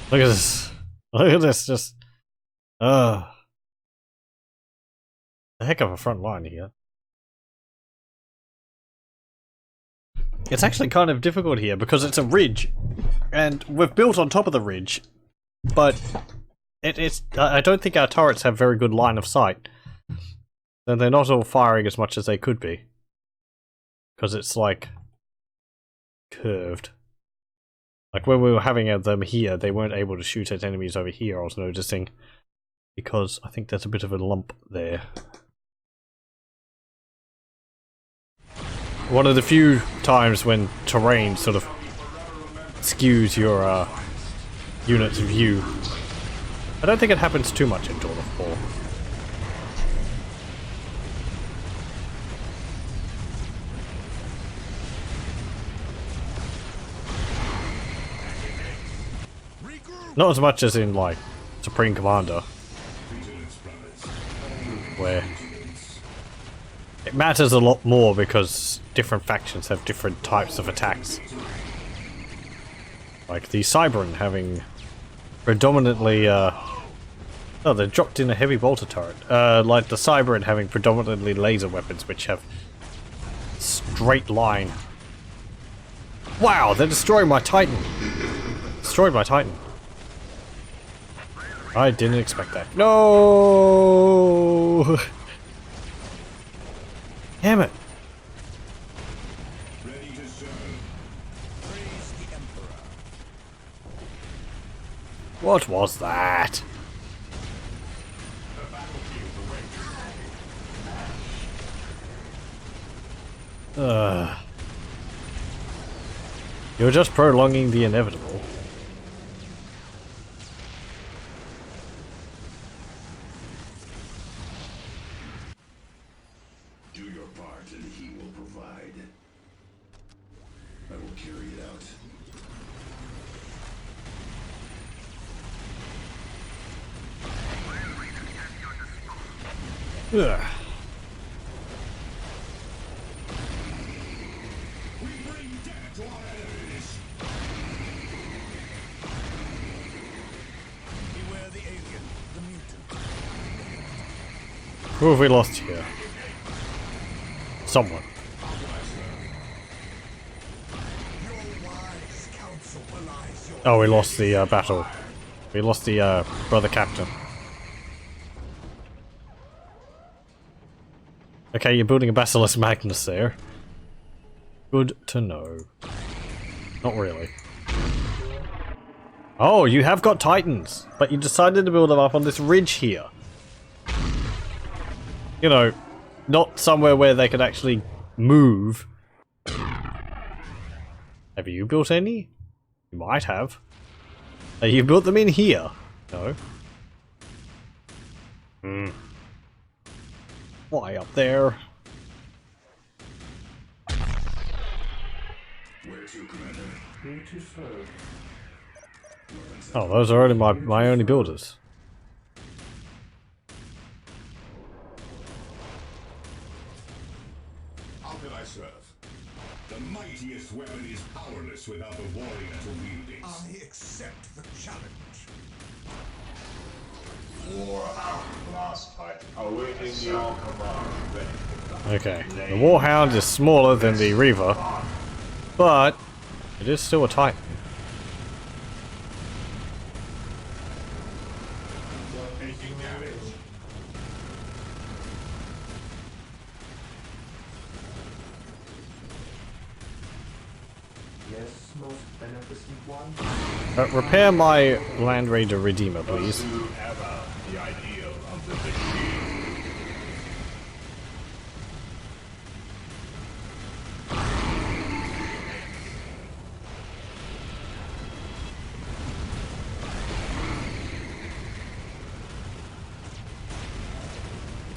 Look at this. Look at this. Just. A heck of a front line here. It's actually kind of difficult here because it's a ridge. And we've built on top of the ridge. But I don't think our turrets have very good line of sight. And they're not all firing as much as they could be. Because it's like curved. Like when we were having them here, they weren't able to shoot at enemies over here, I was noticing. Because I think there's a bit of a lump there. One of the few times when terrain sort of skews your unit's view. I don't think it happens too much in Dawn of War. Not as much as in, like, Supreme Commander. Where it matters a lot more because different factions have different types of attacks. Like the Cylarne having predominantly, oh, they dropped in a heavy bolter turret. Like the Cylarne having predominantly laser weapons which have straight line. Wow, they're destroying my Titan. Destroyed my Titan. I didn't expect that. No! Damn it. Ready to serve. Praise the Emperor. What was that? The battlefield awaits. You're just prolonging the inevitable. Do your part and he will provide. I will carry it out. Ugh. We bring death to our enemies. Beware the alien, the mutant. Who have we lost here? Someone. Oh, we lost the battle. We lost the brother captain. Okay, you're building a Basilisk Magnus there. Good to know. Not really. Oh, you have got Titans, but you decided to build them up on this ridge here. You know, not somewhere where they could actually move. Have you built any? You might have. You built them in here? No. Hmm. Why up there? Where to, Commander? Here to serve. Oh, those are only my only builders. How can I serve? The mightiest weapon is powerless without the warrior to wield it. I accept the challenge. Awaiting your command. Okay, the Warhound is smaller than the Reaver, but it is still a Titan. Taking damage. Yes, most beneficent one. Repair my Land Raider Redeemer, please. Whoever the ideal of the machine.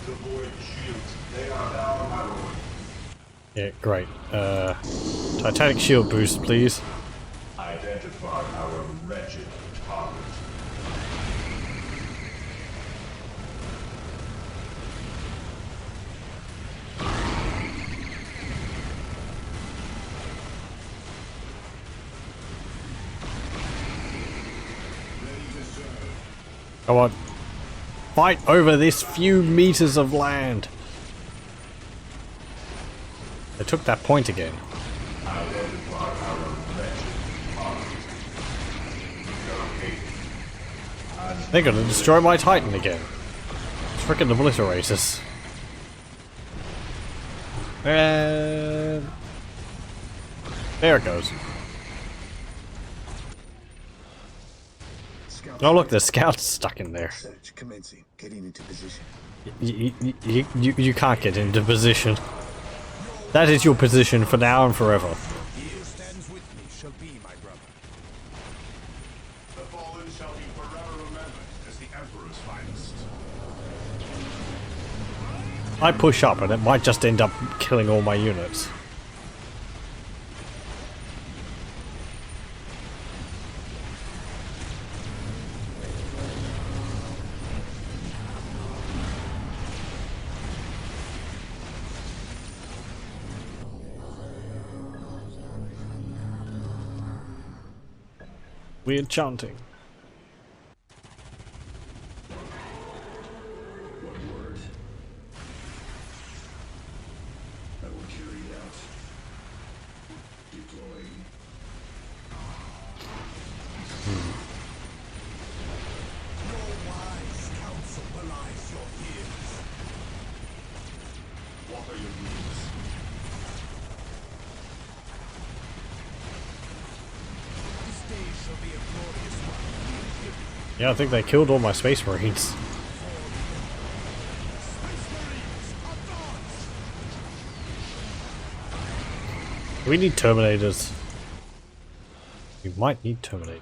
The void shields, they are now my lord. Yeah, great. Titanic shield boost, please. Identify our wretched target. Come on. Fight over this few meters of land. They took that point again. They're gonna destroy my Titan again. Frickin' obliterators. And there it goes. Oh look, the scout's stuck in there. Search commencing. Getting into position. You can't get into position. That is your position for now and forever. He who stands with me shall be my brother. The fallen shall be forever remembered as the Emperor's finest. I push up and it might just end up killing all my units. Weird chanting. What word? I will carry it out. Deploying. Your wise counsel belies your ears. What are your needs? This day shall be a glorious one. Yeah, I think they killed all my Space Marines. Space Marines, advance! We need Terminators. We might need Terminators.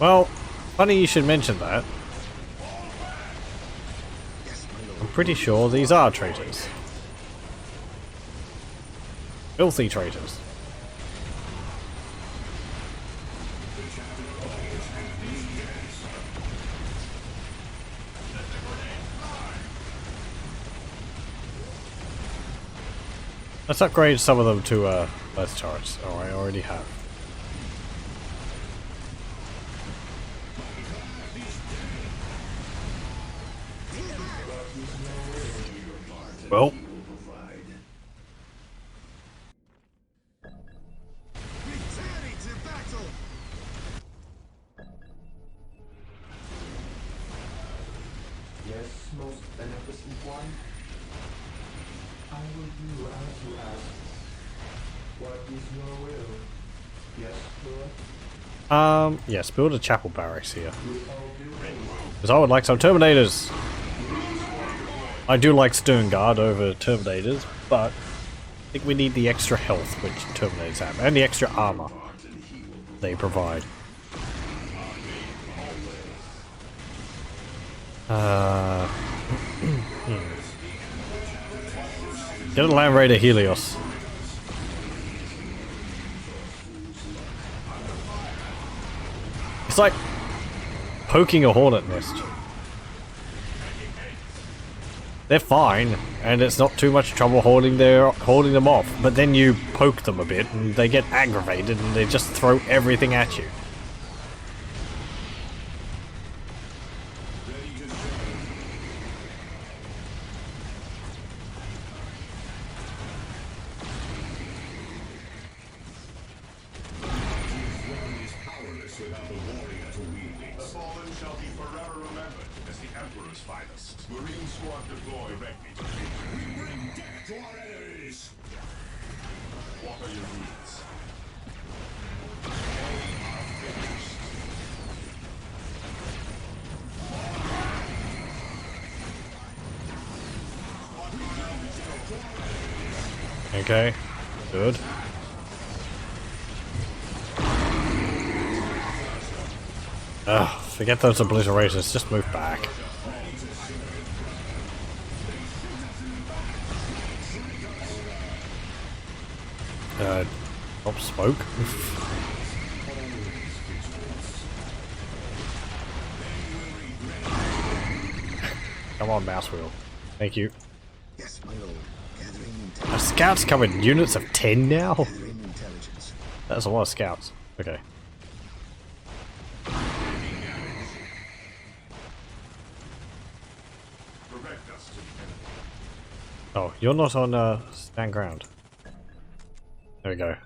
Well, funny you should mention that. I'm pretty sure these are traitors. Filthy traitors. Let's upgrade some of them to earth turrets. Oh, I already have. Well, Returning to battle! Yes, most beneficent one. I will do as you ask. What is your will? Yes, Lord? yes, build a chapel barracks here. With all due haste. Because I would like some Terminators. I do like Stern Guard over Terminators, but I think we need the extra health which Terminators have, and the extra armor they provide. Get a Land Raider Helios. It's like poking a hornet nest. They're fine, and it's not too much trouble holding them off, but then you poke them a bit and they get aggravated and they just throw everything at you. The fallen shall be forever remembered as the Emperor's finest. Marine squad deployed directly to victory. We bring death to our enemies! What are your needs? Okay, good. Ugh, forget those obliterations, just move back. Stop smoke. Come on, mouse wheel. Thank you. Yes, my lord. Gathering Our intelligence. scouts come in units of 10 now? Gathering intelligence. That's a lot of scouts. Okay. Direct us to the enemy. Oh, you're not on stand ground. There we go.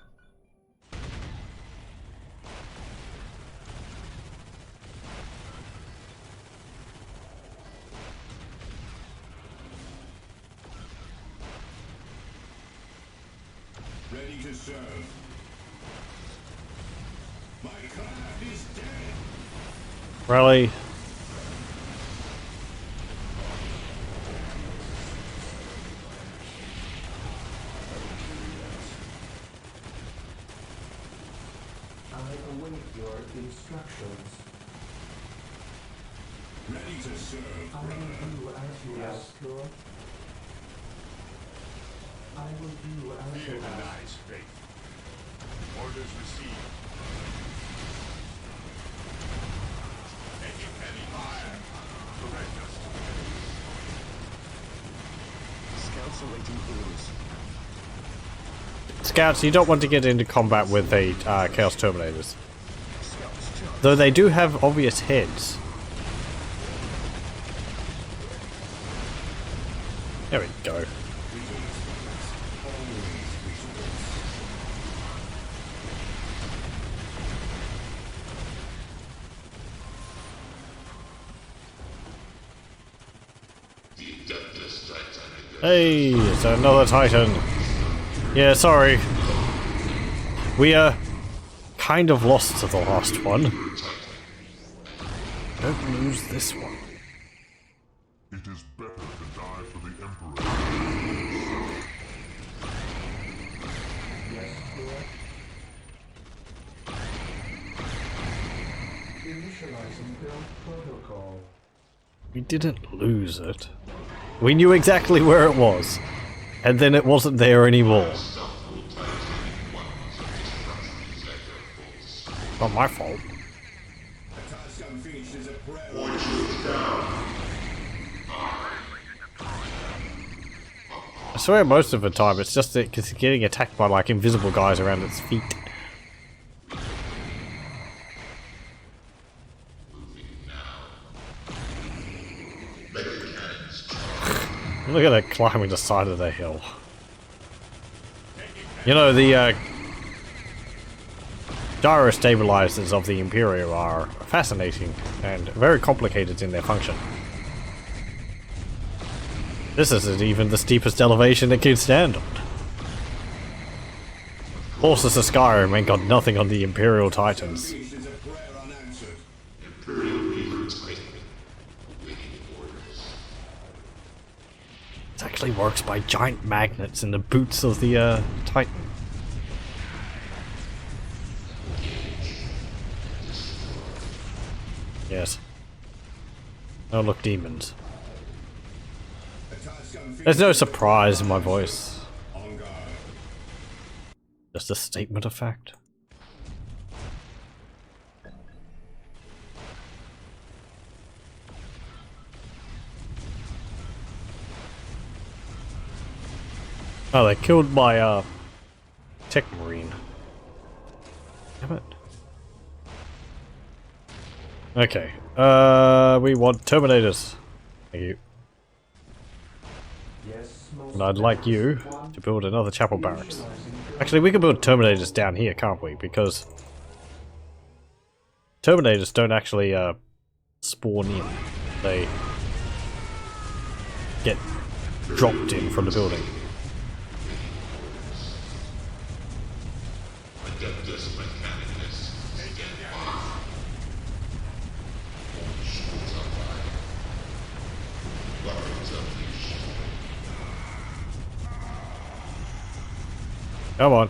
Ready to serve. My craft is dead. Rally. I await your instructions. Ready to serve. I will do as you ask, Lord. I will do as Fear you ask. denies faith. Orders received. Taking heavy fire. Direct us to the enemy. Scouts awaiting orders. Scouts, you don't want to get into combat with the Chaos Terminators. Scouts charge. Though they do have obvious heads. There we go. Hey, it's another Titan. Yeah, sorry. We kind of lost to the last one. Don't lose this one. It is better to die for the Emperor. Yes, Lord. Initializing build protocol. We didn't lose it. We knew exactly where it was. And then it wasn't there anymore. Not my fault. The task unfinished is a prayer. I swear most of the time it's just that it's getting attacked by like invisible guys around its feet. Look at that climbing the side of the hill. You know, the gyro stabilizers of the Imperial are fascinating and very complicated in their function. This isn't even the steepest elevation it can stand on. Forces of Skyrim ain't got nothing on the Imperial Titans. It actually works by giant magnets in the boots of the Titan. Yes. Oh look, demons. There's no surprise in my voice. Just a statement of fact. Oh, they killed my tech marine. Damn it. Okay. We want Terminators. Thank you. And I'd like you to build another chapel barracks. Actually, we can build Terminators down here, can't we? Because Terminators don't actually spawn in. They get dropped in from the building. Come on.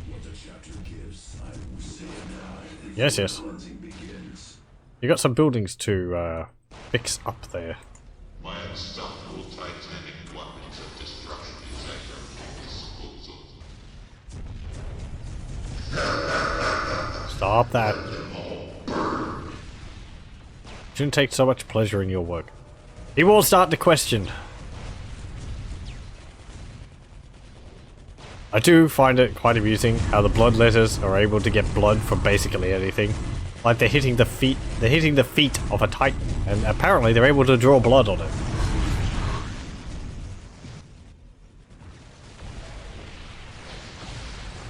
What the chapter gives, I will say it now. Yes, yes. Cleansing begins. You got some buildings to fix up there. My unstoppable titanic weapons of destruction is at your disposal. Stop that. Shouldn't take so much pleasure in your work. He will start to question. I do find it quite amusing how the bloodletters are able to get blood from basically anything. Like they're hitting the feet of a Titan, and apparently they're able to draw blood on it.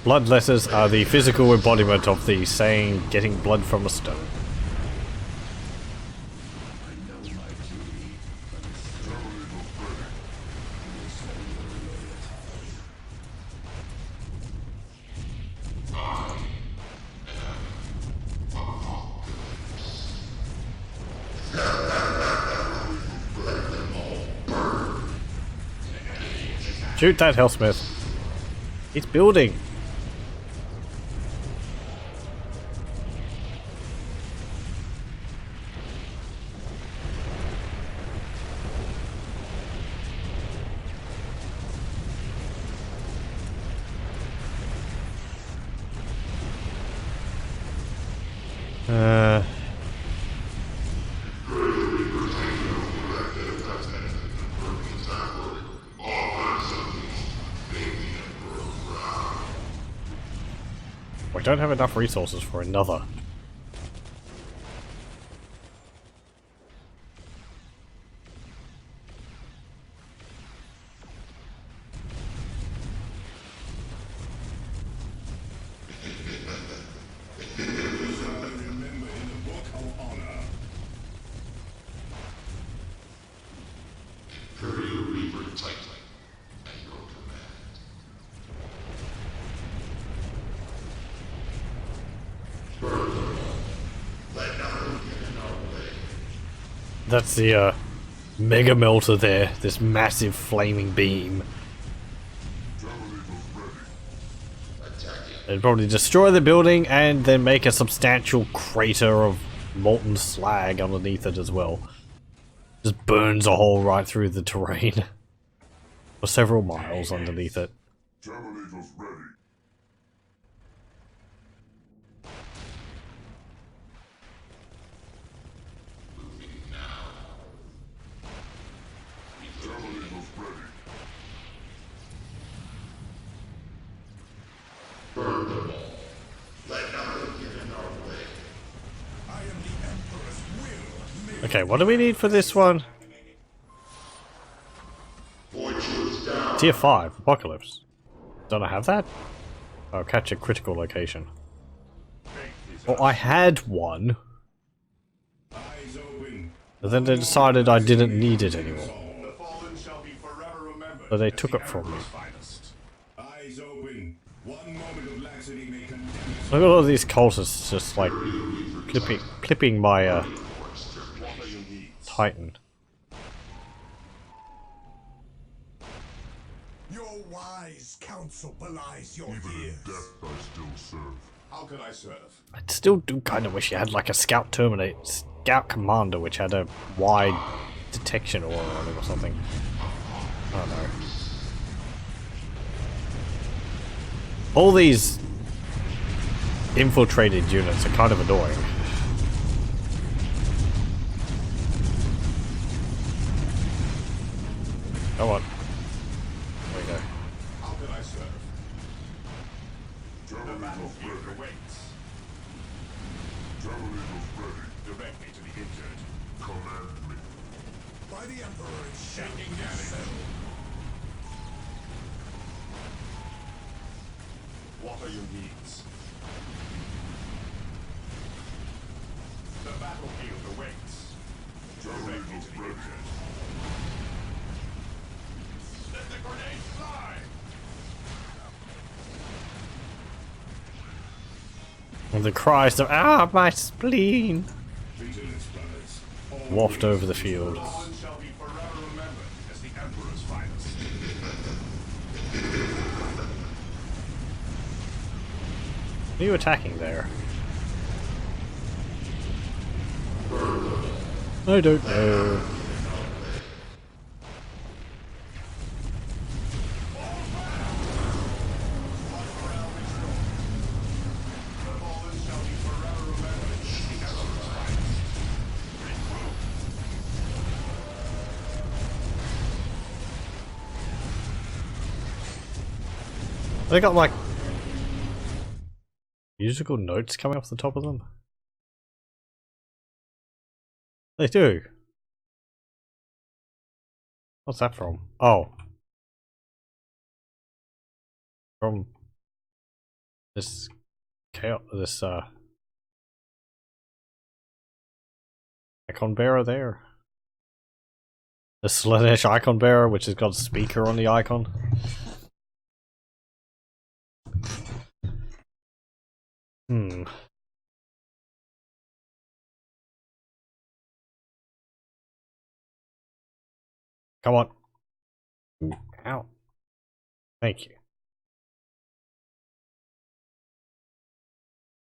Bloodletters are the physical embodiment of the saying getting blood from a stone. Shoot that Hellsmith. He's building. We don't have enough resources for another. Imperial Reaper Titan at your command. That's the mega melter there, this massive flaming beam. It'd probably destroy the building and then make a substantial crater of molten slag underneath it as well. Just burns a hole right through the terrain for several miles underneath it. Terminators ready. Terminators ready. Okay, what do we need for this one? Tier 5, Apocalypse. Don't I have that? Oh, catch a critical location. Well, I had one. But then they decided I didn't need it anymore. So they took it from me. Look at all these cultists just like clipping my Titan. Your wise counsel belies your Even in years. death, I still serve. How can I serve? I still do kind of wish you had like a scout commander which had a wide detection aura on it or something. I don't know. All these infiltrated units are kind of annoying. Come on. There we go. How can I serve? The battlefield awaits. Javelin is ready. Direct me to the injured. Command me. By the Emperor it shall Taking be damage. so. What are your needs? The battlefield awaits. Javelin Direct me is to the ready. injured. Let the grenade fly! And the cries of "Ah, my spleen!" Vigilance, brothers. All waft over the The field. fallen shall be forever remembered as the Emperor's finest. Who are you attacking there? I don't know. They got like musical notes coming off the top of them. They do. What's that from? Oh. From this chaos, this icon bearer there. The Slanesh icon bearer, which has got a speaker on the icon. Hmm. Come on. Ow. Thank you.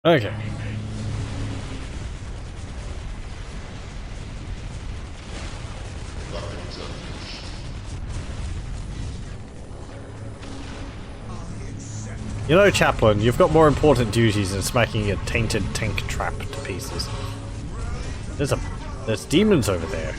Okay. You know, Chaplain, you've got more important duties than smacking a tainted tank trap to pieces. There's demons over there.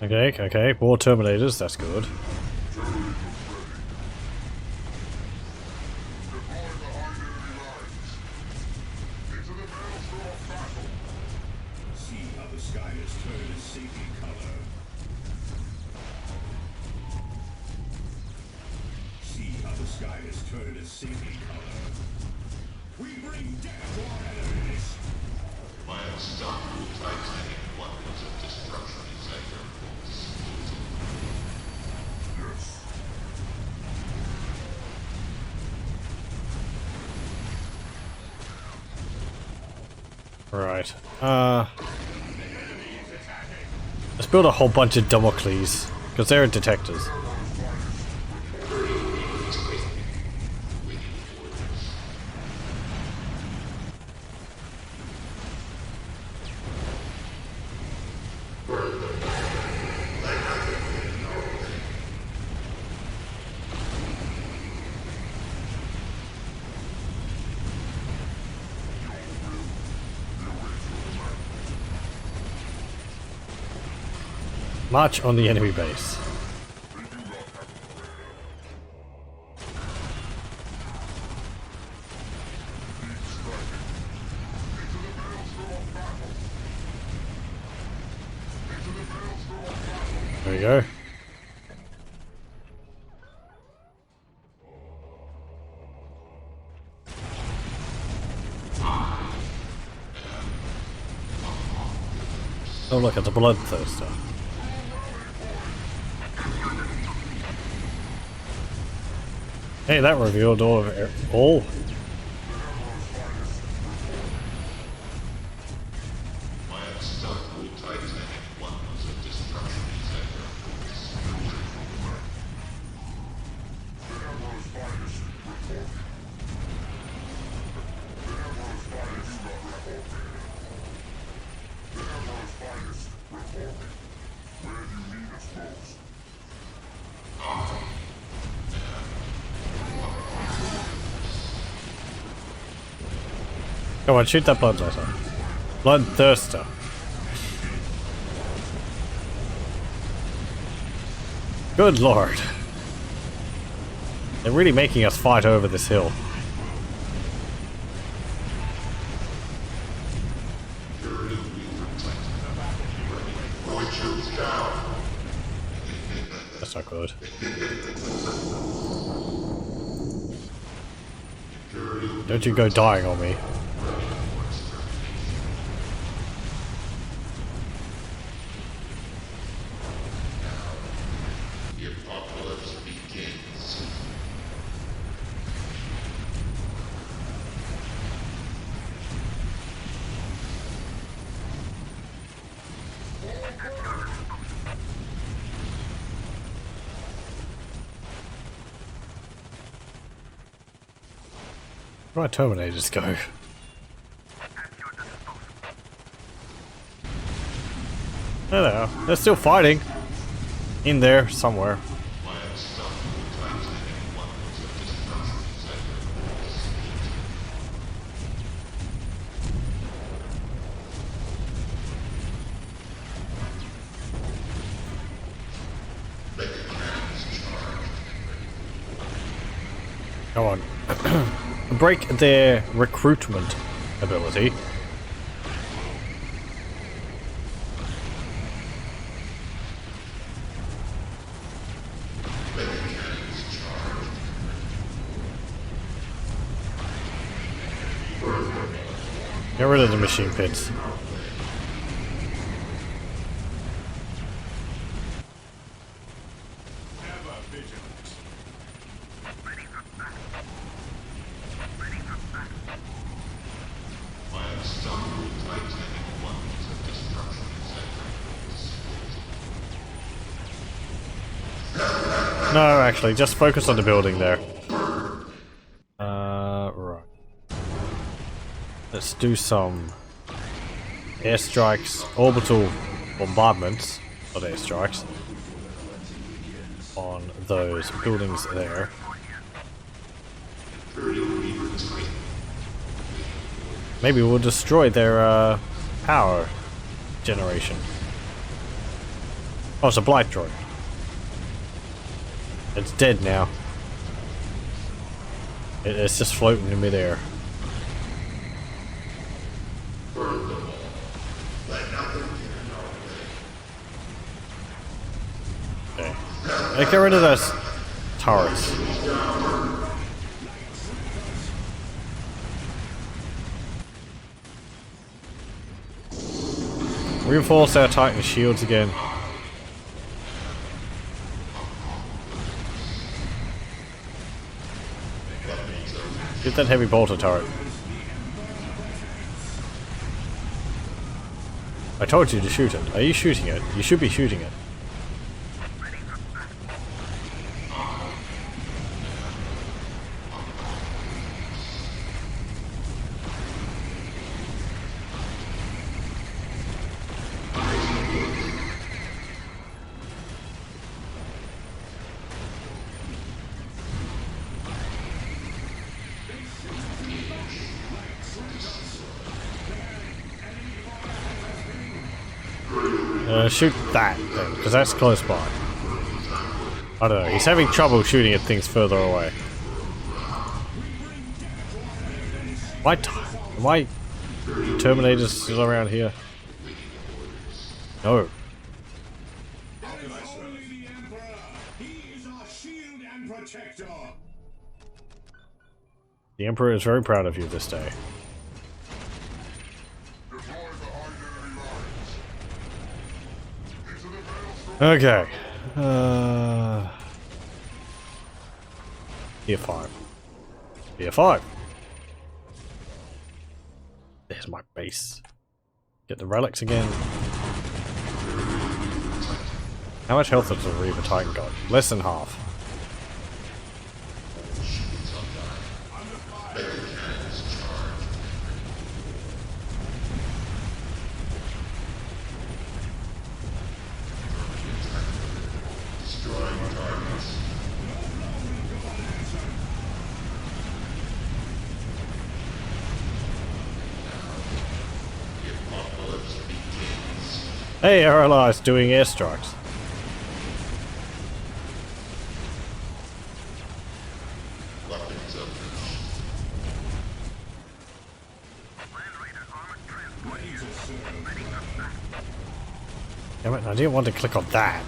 Okay, okay, more Terminators, that's good. See how the sky has turned its safety color. See how the sky has turned its safety color. We bring death to our enemies. My unstoppable titanic weapons of destruction is at your full disposal. Yes. Right. Let's build a whole bunch of Damocles, because they're detectors. March on the enemy base. There we go. Oh look, it's a bloodthirster. Hey, that revealed all of all. My unstoppable titanic weapons of destruction is at your force. Come on, shoot that bloodthirster. Bloodthirster. Good lord. They're really making us fight over this hill. That's not good. Don't you go dying on me. The apocalypse begins. Where do my Terminators go? There they are. They're still fighting. In there, somewhere. My unstoppable titanic weapons of destruction is at your force. Mega cannons charged. Come on. Break their recruitment ability. Get rid of the machine pits. My unstoppable titanic weapons of destruction is at your force. No, actually, just focus on the building there. Right. Let's do some airstrikes, orbital bombardments, not airstrikes, on those buildings there. Maybe we'll destroy their power generation. Oh, it's a blight droid. It's dead now. It's just floating in midair. Okay. Get rid of those turrets. Reinforce our Titan shields again. Get that heavy bolter turret. I told you to shoot it. Are you shooting it? You should be shooting it. Shoot that then, because that's close by. I don't know, he's having trouble shooting at things further away. My Terminators still around here? No. Only the Emperor. He is our shield and protector. The Emperor is very proud of you this day. Okay. Tier 5. Tier 5. There's my base. Get the relics again. How much health does the Reaver Titan got? Less than half. Hey, our allies doing airstrikes. Damn it, I didn't want to click on that.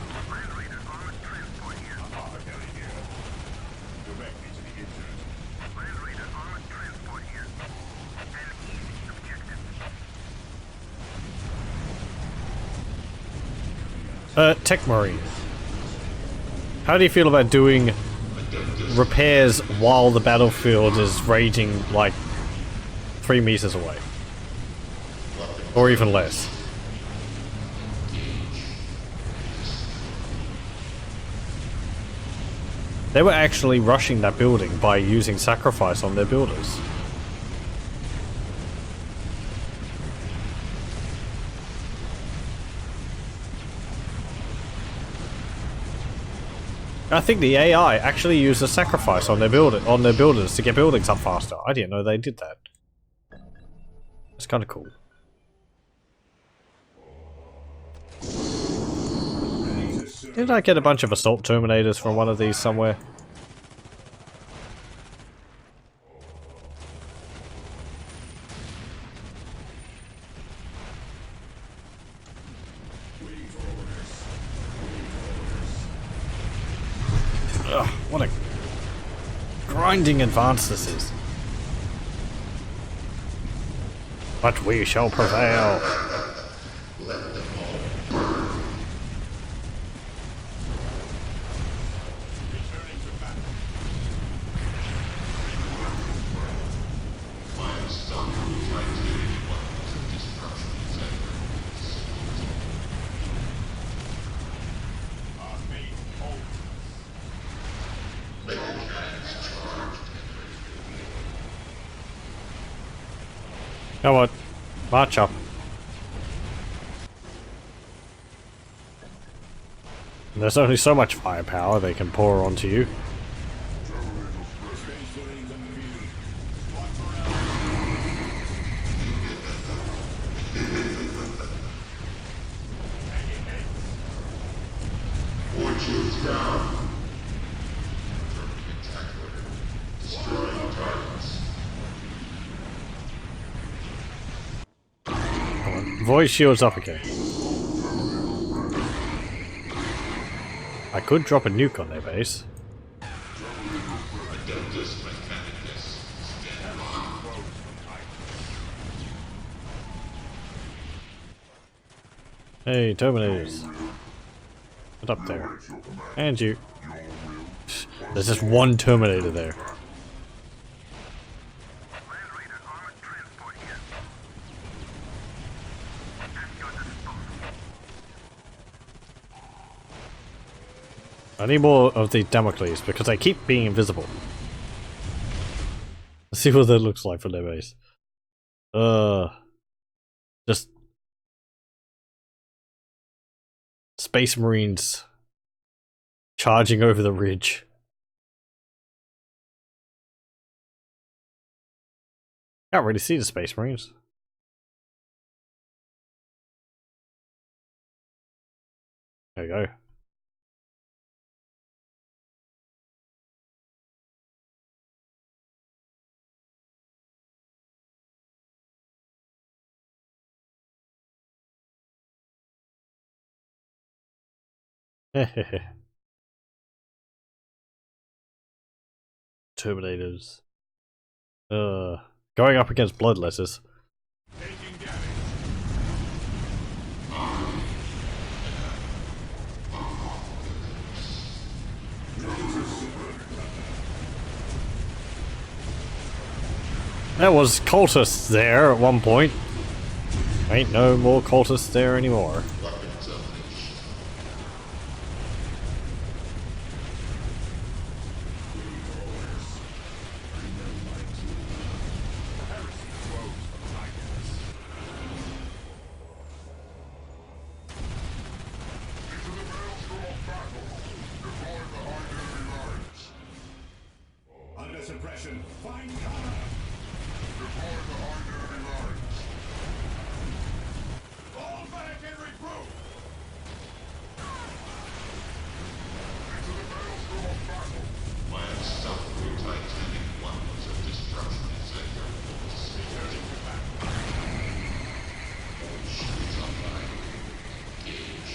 Tech Marine. How do you feel about doing repairs while the battlefield is raging like 3 meters away? Or even less? They were actually rushing that building by using sacrifice on their builders. I think the AI actually used a sacrifice on their builders to get buildings up faster. I didn't know they did that. It's kind of cool. Didn't I get a bunch of assault terminators from one of these somewhere? Ugh, what a grinding advance this is. But we shall prevail. Come on, march up. And there's only so much firepower they can pour onto you. Void shields up again. I could drop a nuke on their base. Hey, Terminators. Get up there. And you. There's just one Terminator there. I need more of the Damocles because they keep being invisible. Let's see what that looks like for their base. Just Space Marines charging over the ridge. Can't really see the Space Marines. There you go. Terminators. Going up against bloodletters. Taking damage. There was cultists there at one point. Ain't no more cultists there anymore. Weapons unleashed. Under suppression. Find cover. Fall back and regroup. Land south of your Titanic oneness of destruction is at your force. Shields online. Engage.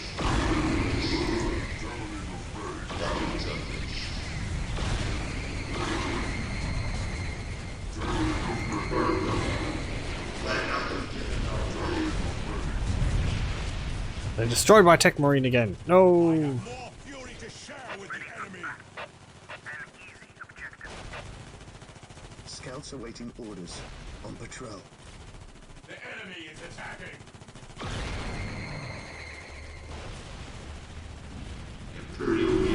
Weapons unleashed. They destroyed my tech marine again. No. More fury to share with the enemy. An easy objective. Scouts awaiting orders. On patrol. The enemy is attacking. Imperial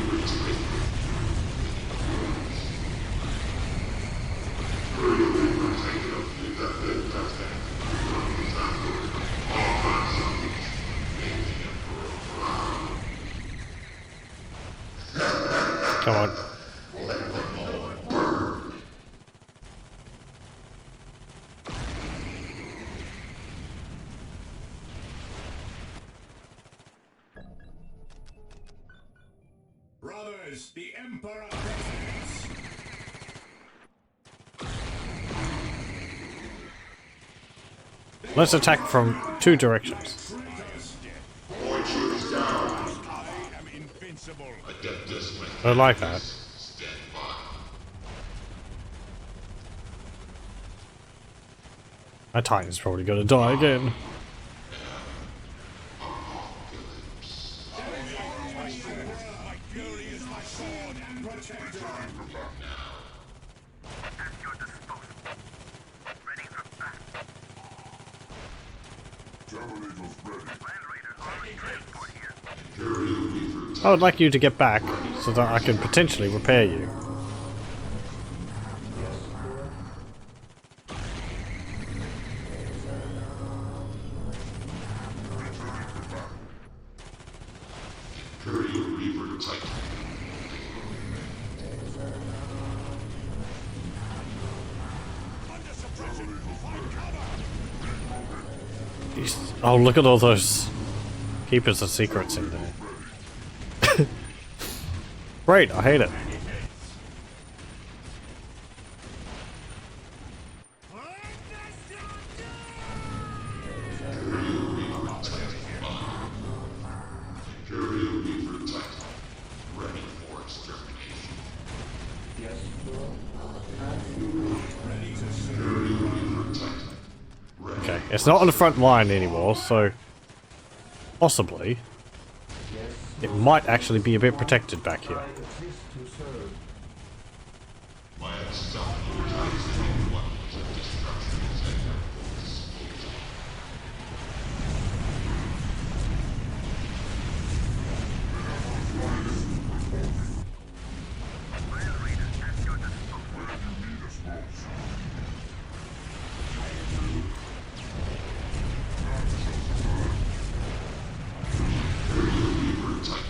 Guard. Come on. Brothers, the Emperor presents. Let's attack from two directions. Traitors. I am invincible. Adeptus I like that. stand by. My Titan's probably gonna die again. My fury is my sword and protector. At your disposal. Ready for battle. Land Raider armored transport here. I would like you to get back so that I can potentially repair you. Imperial Reaver Titan. Under suppression. Find cover. Oh, look at all those keepers of secrets in there. Great, I hate it. Imperial Reaver Titan. Ready for extermination. Imperial Reaver Titan. Ready. Okay, it's not on the front line anymore, so possibly it might actually be a bit protected back here. I exist to serve. Land south of your Titanic oneness of destruction is at your force. Land Raider at your disposal. Imperial Reaver Titan.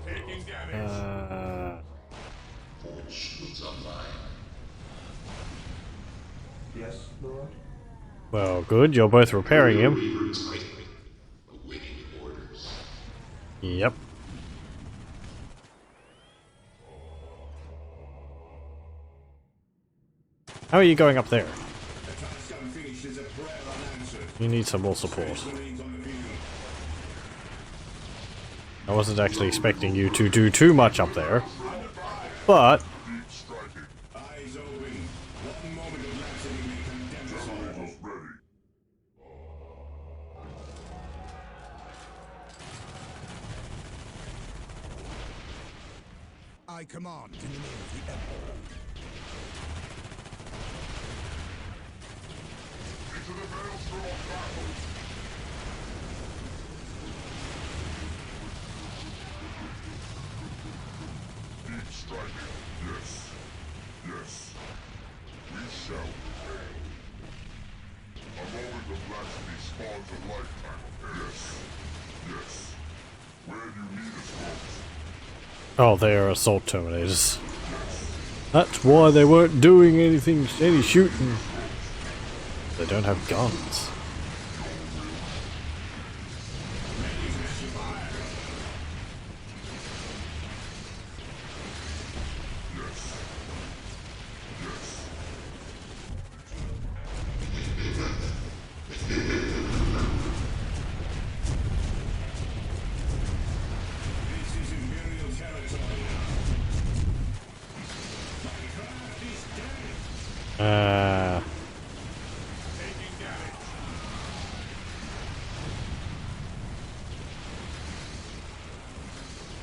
Taking damage. Some line. Yes, Lord? Well, good. You're both repairing him. Awaiting orders. Yep. How are you going up there? The task unfinished is a prayer unanswered. You need some more support. Marines on the field. I wasn't actually expecting you to do too much up there, but Eyes open. One moment of laxity may condemn us all. I command in the name of the Emperor. Into the maelstrom of battle! Deep striking. Yes. Yes. We shall prevail. A moment of laxity spawns a lifetime of error. Yes. Yes. Where you need us most. oh, they are assault terminators. That's why they weren't doing any shooting. They don't have guns. This is Imperial territory. My craft is dead. Taking damage.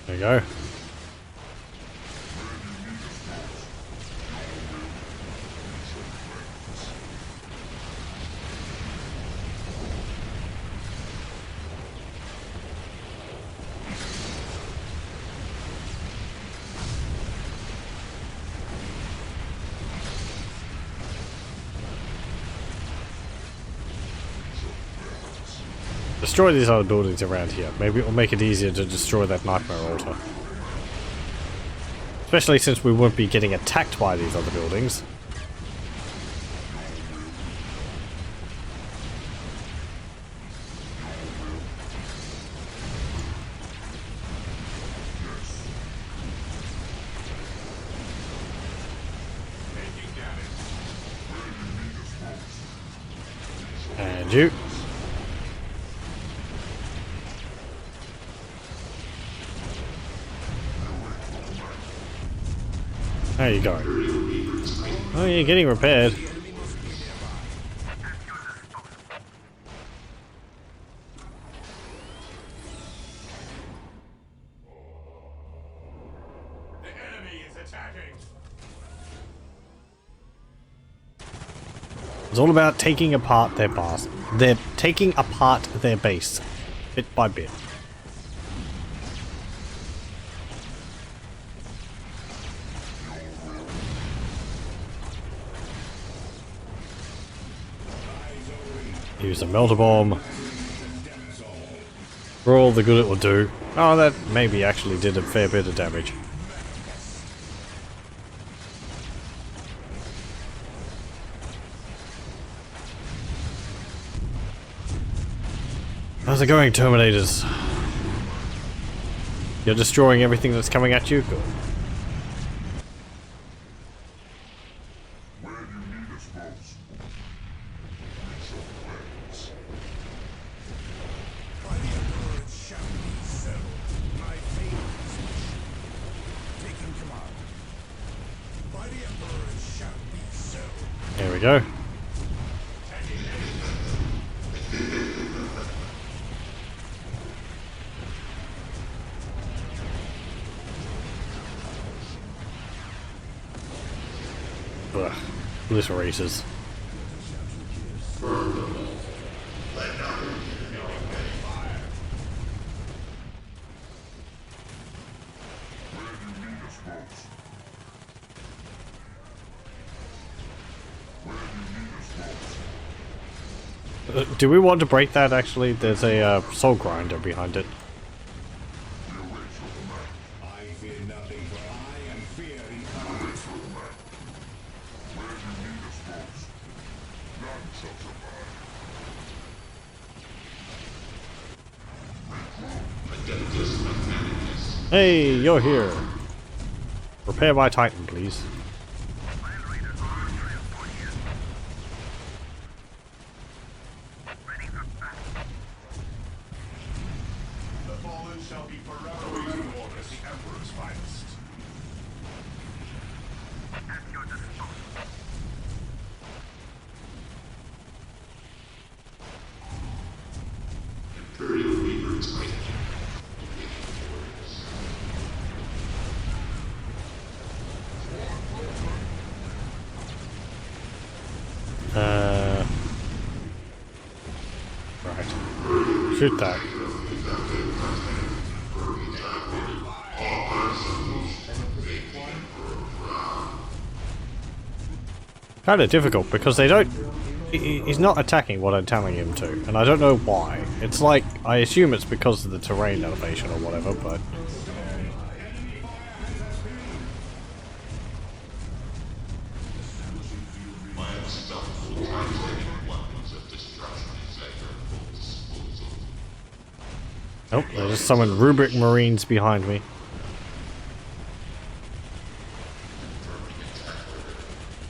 There you go. Destroy these other buildings around here. Maybe it will make it easier to destroy that nightmare altar. Especially since we won't be getting attacked by these other buildings. And you. How are you going? Oh, you're getting repaired. The enemy is attacking. It's all about taking apart their base. They're taking apart their base, bit by bit. Use a melter bomb. For all the good it will do. Oh, that maybe actually did a fair bit of damage. How's it going, Terminators? You're destroying everything that's coming at you? Good. Where you need us most. Reach your plans. By the Emperor it shall be so. My fate is wished. Taking command. By the Emperor it shall be so. There we go. Ugh, little races. Do we want to break that actually? There's a soul grinder behind it. I fear nothing, for I am fear incarnate. Hey, you're here. Repair my Titan, please. The fallen shall be forever remembered as the Emperor's finest. At your disposal. Imperial Reaper's waiting. Right. Shoot that. Kind of difficult because they don't. He's not attacking what I'm telling him to, and I don't know why. It's like I assume it's because of the terrain elevation or whatever, but. Oh, there's just some Rubric Marines behind me.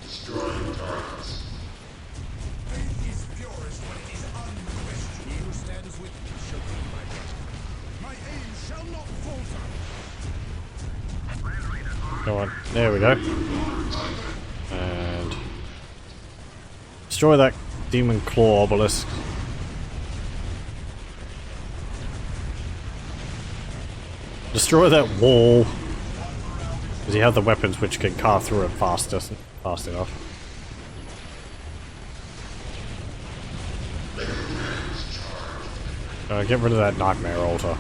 Destroying targets. Faith is purest when it is unquestioned. He who stands with me shall be my brother. My aim shall not falter. Go on. There we go. And destroy that demon claw obelisk. Destroy that wall. Because you have the weapons which can carve through it fast enough. Get rid of that nightmare altar.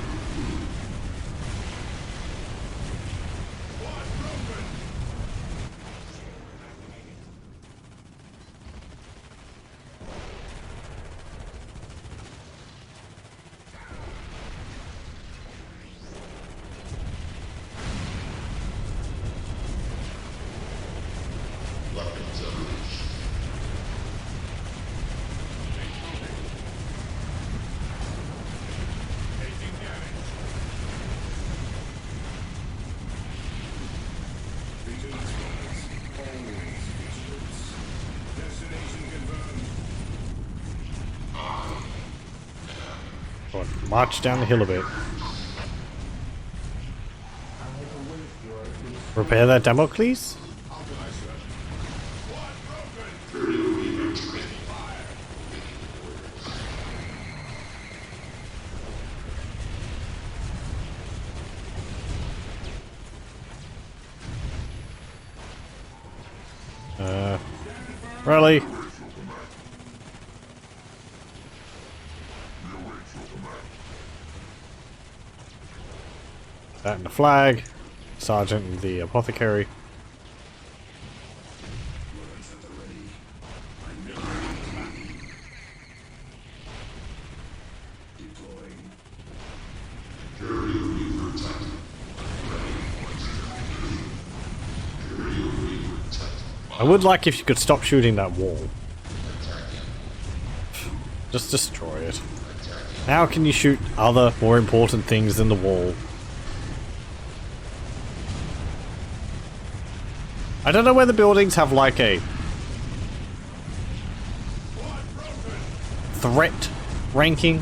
Weapons unleashed. Taking damage. Vigilance bonus. Always vigilance. Destination confirmed. Go on, march down the hill a bit. Repair that Damocles? Rally. That and the flag. Sergeant and the apothecary. I would like if you could stop shooting that wall. Just destroy it. How can you shoot other, more important things than the wall? I don't know whether buildings have like a threat ranking,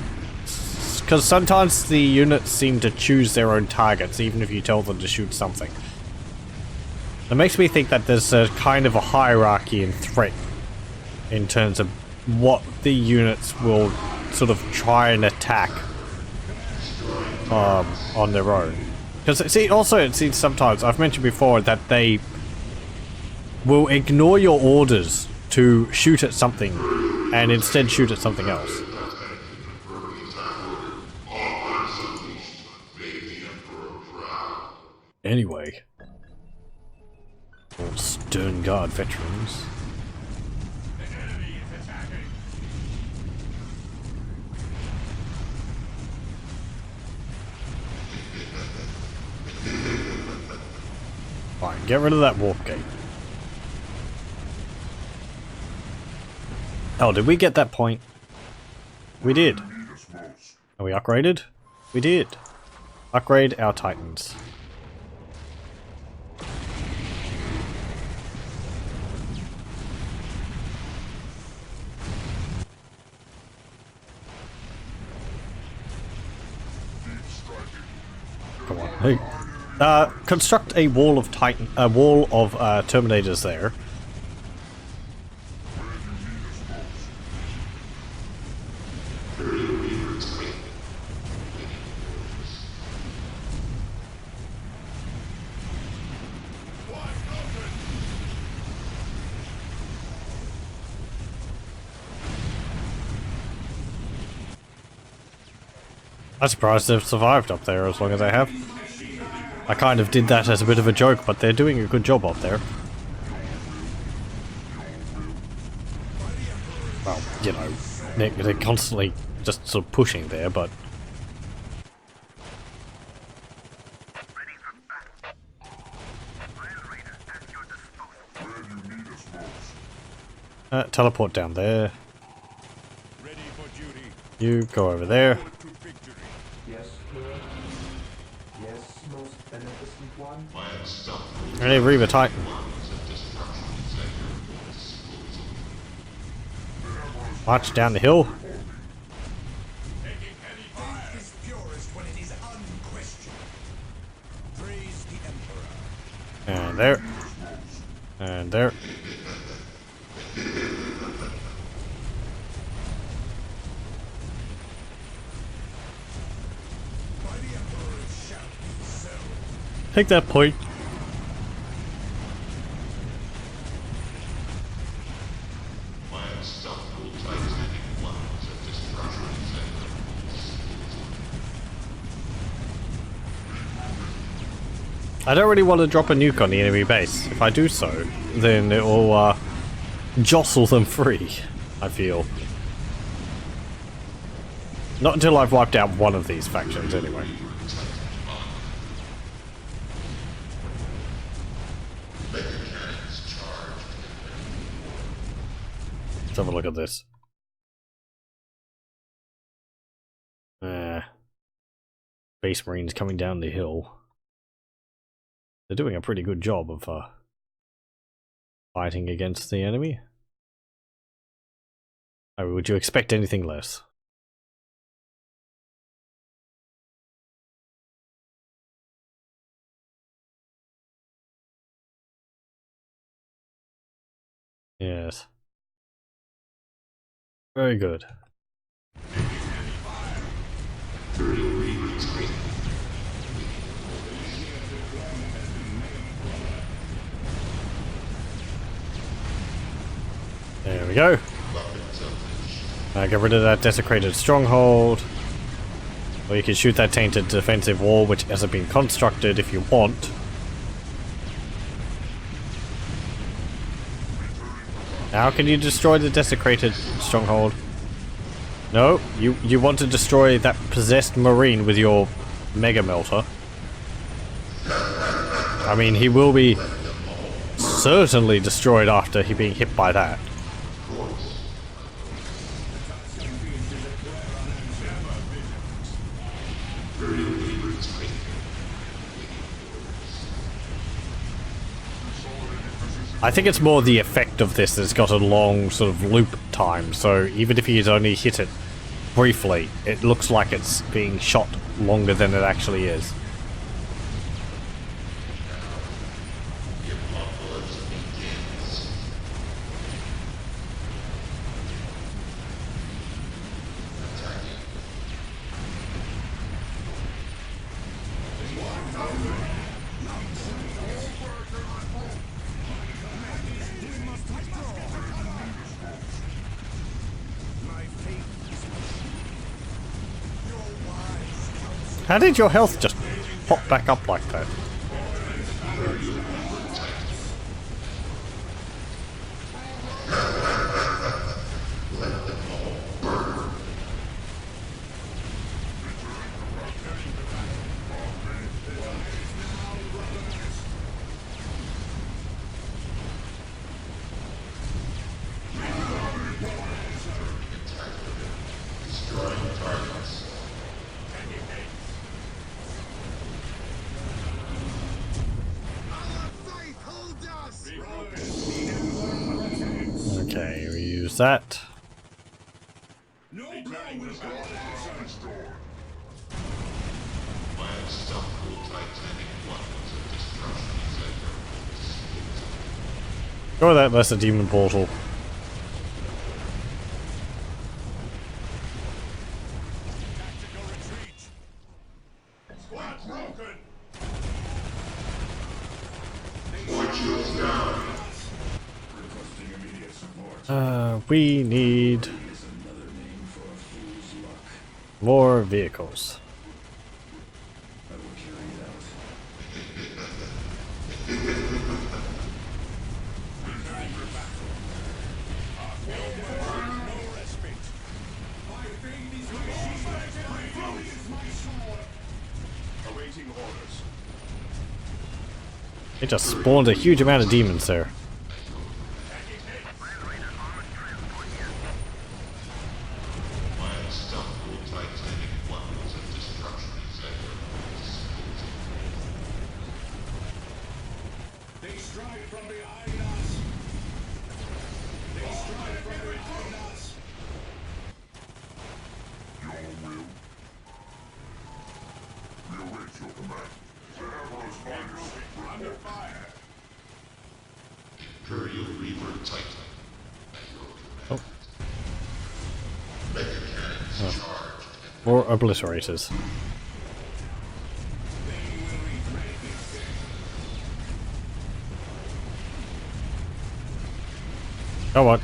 because sometimes the units seem to choose their own targets even if you tell them to shoot something. It makes me think that there's a kind of a hierarchy in threat in terms of what the units will sort of try and attack on their own. Because see, also it seems sometimes, I've mentioned before, that they will ignore your orders to shoot at something and instead shoot at something else. Anyway, all Stern Guard veterans. The enemy is attacking. Fine, get rid of that warp gate. Oh, did we get that point? We did. Are we upgraded? We did. Upgrade our Titans. Come on. Hey. Construct a wall of Terminators there. I'm surprised they've survived up there as long as they have. I kind of did that as a bit of a joke, but they're doing a good job up there. Well, you know, they're constantly just sort of pushing there, but... Ready for battle. Rail Raider at your disposal. Where do you need us most? Teleport down there. Ready for duty. You go over there. To victory. Yes, Lord. Yes, most beneficent one. Plan stuff. Hey, Reaver Titan. March down the hill. Faith is purest when it is unquestioned. Praise the Emperor. And there. And there. By the Emperor it shall be so. Take that point. Plan stuff will titanic ones of destruction I don't really want to drop a nuke on the enemy base. If I do so, then it will jostle them free, I feel. Not until I've wiped out one of these factions, anyway. Let's have a look at this. Base Marines coming down the hill. They're doing a pretty good job of fighting against the enemy. Oh, would you expect anything less? Yes. Very good. There we go. Get rid of that desecrated stronghold. Or you can shoot that tainted defensive wall, which hasn't been constructed if you want. How can you destroy the desecrated stronghold? No, you want to destroy that possessed marine with your mega melter. I mean, he will be certainly destroyed after he being hit by that. I think it's more the effect of this that's got a long sort of loop time, so even if he's only hit it briefly, it looks like it's being shot longer than it actually is. How did your health just pop back up like that? There's that. No go with God. Planned stealth-cooled titanic weapons of destruction is at your disposal. Go with that, that's a demon portal. Tactical retreat. Squad broken. Requesting immediate support. We need more vehicles. I will carry it out. No respite. My fate is my sword. Awaiting orders. It just spawned a huge amount of demons there. Planned stealth-cooled titanic weapons of destruction is at your disposal. They strike from behind us. They strike from behind us. Your will. We await your command. The Emperor's finest. Under fire. Imperial Reaver Titan at your Oh. command. Mega cannons charged. More obliterators. Come on.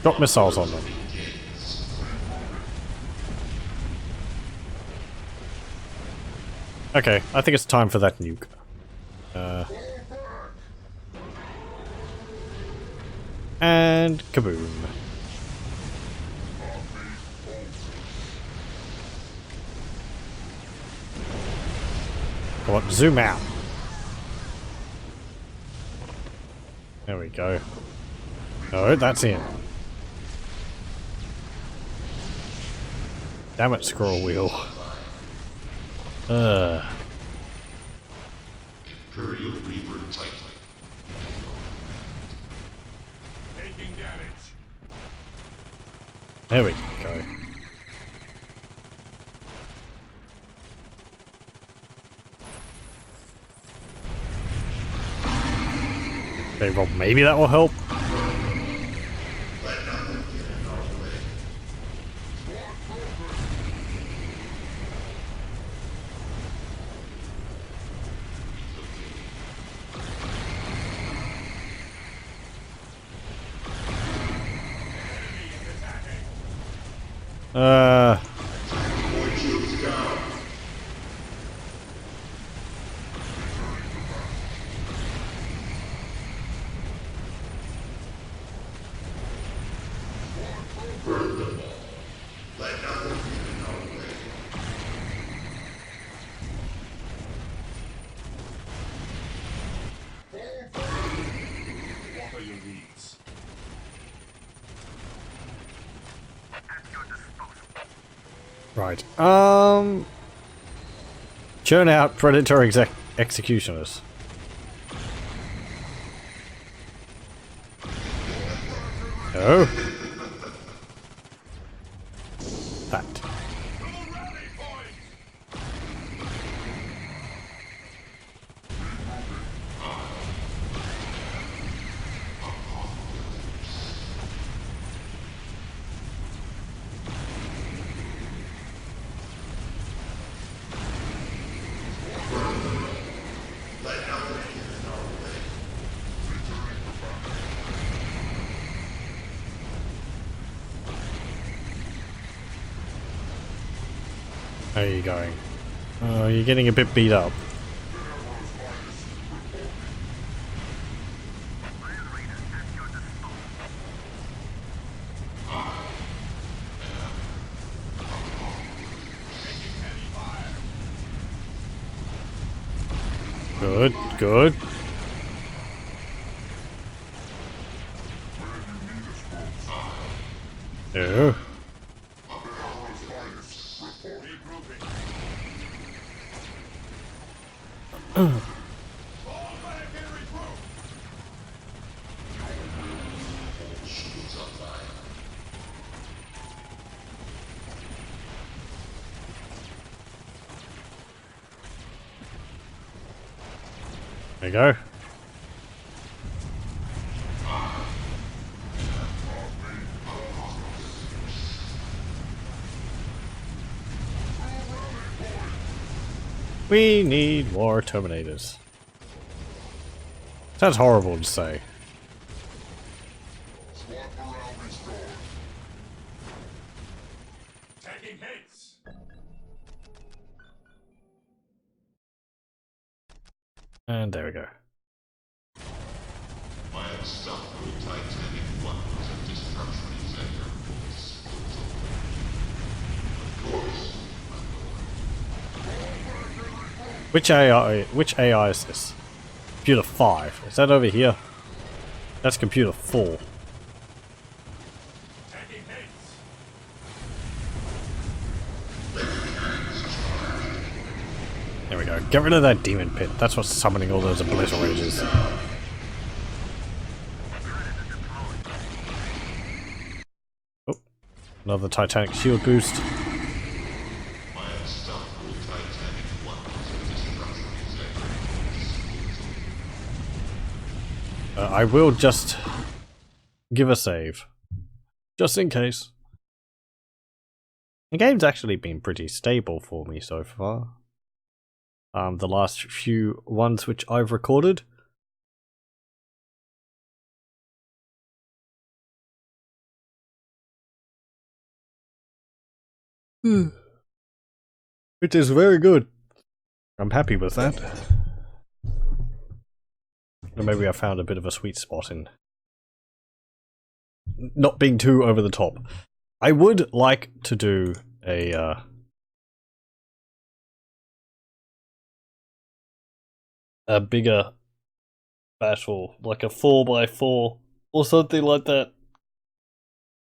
Got missiles on them. Okay, I think it's time for that nuke. And kaboom. Come on, zoom out. There we go. Oh, that's in. Damn it, scroll wheel. Imperial Reaver Titan. Taking damage. There we go. Okay, well, maybe that will help. What are your needs? At your disposal. Right. Churn out predator executioners. No. That. Rally point. How are you going? Oh, you're getting a bit beat up. Good, good. No. There you go. We need more Terminators. Sounds horrible to say. Swap around restored. Taking hits. And there we go. My unstoppable titanic weapons of destruction is at your disposal. Of course, Which AI is this? Computer 5. Is that over here? That's computer 4. Taking hits. There we go. Get rid of that demon pit. That's what's summoning all those obliterators. Oh, another Titanic shield boost. my unstoppable titanic weapons of destruction is at your disposal. I will just give a save. Just in case. The game's actually been pretty stable for me so far. The last few ones which I've recorded. It is very good. I'm happy with that. Or maybe I found a bit of a sweet spot in not being too over the top. I would like to do a bigger battle, like a 4x4 or something like that.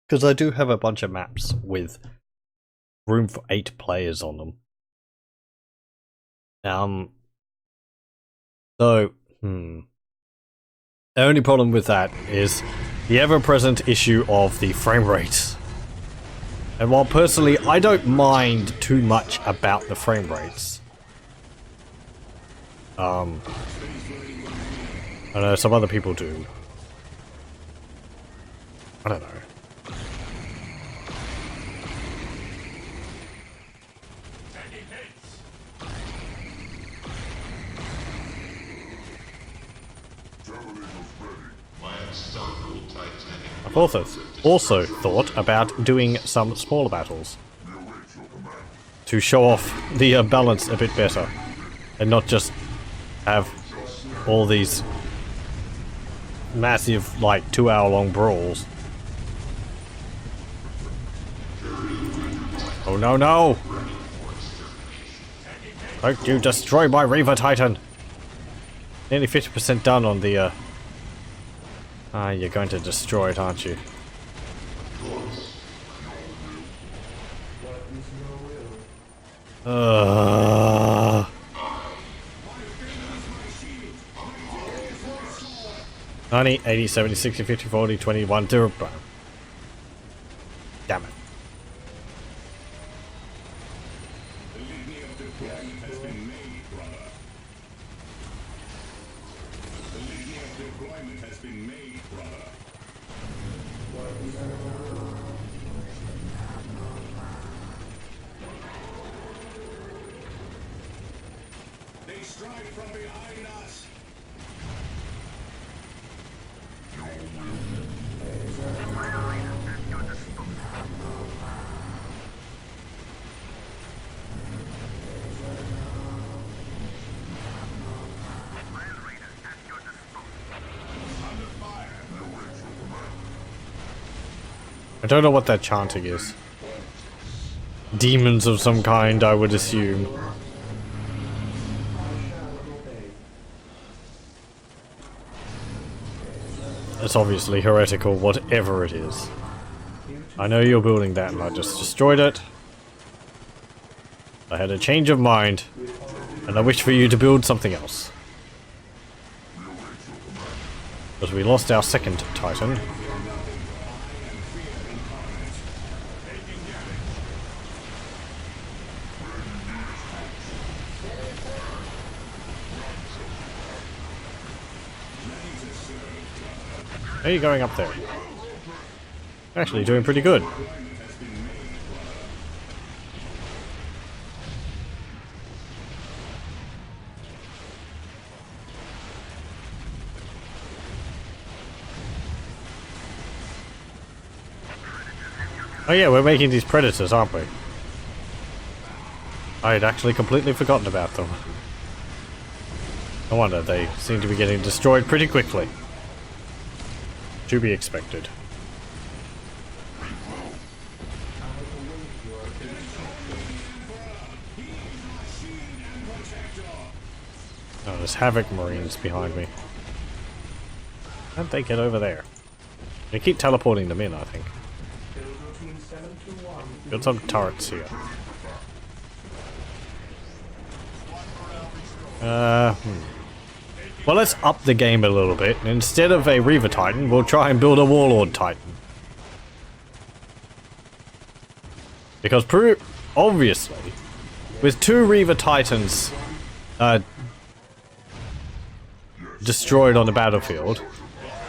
Because I do have a bunch of maps with room for 8 players on them. The only problem with that is the ever-present issue of the frame rates. And while personally I don't mind too much about the frame rates, I know some other people do. I don't know. Taking hits. My unstoppable titanic I've also thought about doing some smaller battles to show off the balance a bit better, and not just have all these massive, like, 2-hour-long brawls. Oh no, no! Don't you destroy my Reaver Titan! Nearly 50% done on the, you're going to destroy it, aren't you? Uh... 90, 80, 70, 60, 50, 40, 21, 0. Damn it. The litany of deployment has been made, brother. The litany of deployment has been made, brother. They strike from behind us. I don't know what that chanting is. Demons of some kind, I would assume. It's obviously heretical, whatever it is. I know you're building that and I just destroyed it. I had a change of mind, and I wish for you to build something else. But we lost our second Titan. How are you going up there? Actually doing pretty good. Oh yeah, we're making these predators, aren't we? I had actually completely forgotten about them. No wonder, they seem to be getting destroyed pretty quickly. To be expected. Oh, there's Havoc Marines behind me. How'd they get over there? They keep teleporting them in, I think. Got some turrets here. Well, let's up the game a little bit. Instead of a Reaver Titan, we'll try and build a Warlord Titan. Because obviously, with 2 Reaver Titans destroyed on the battlefield,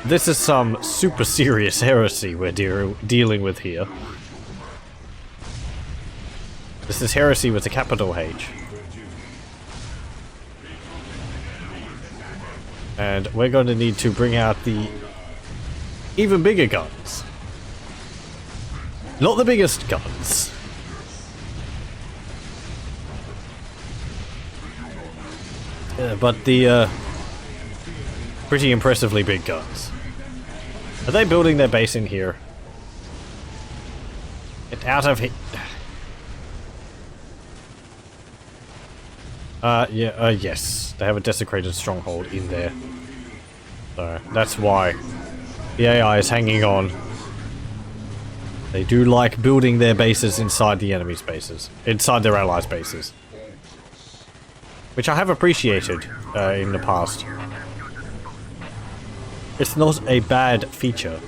this is some super serious heresy we're dealing with here. This is heresy with a capital H. And we're going to need to bring out the even bigger guns. Not the biggest guns. But the pretty impressively big guns. Are they building their base in here? Get out of here. Yes. They have a desecrated stronghold in there. So, that's why the AI is hanging on. They do like building their bases inside the enemy's bases. Inside their allies' bases. Which I have appreciated in the past. It's not a bad feature.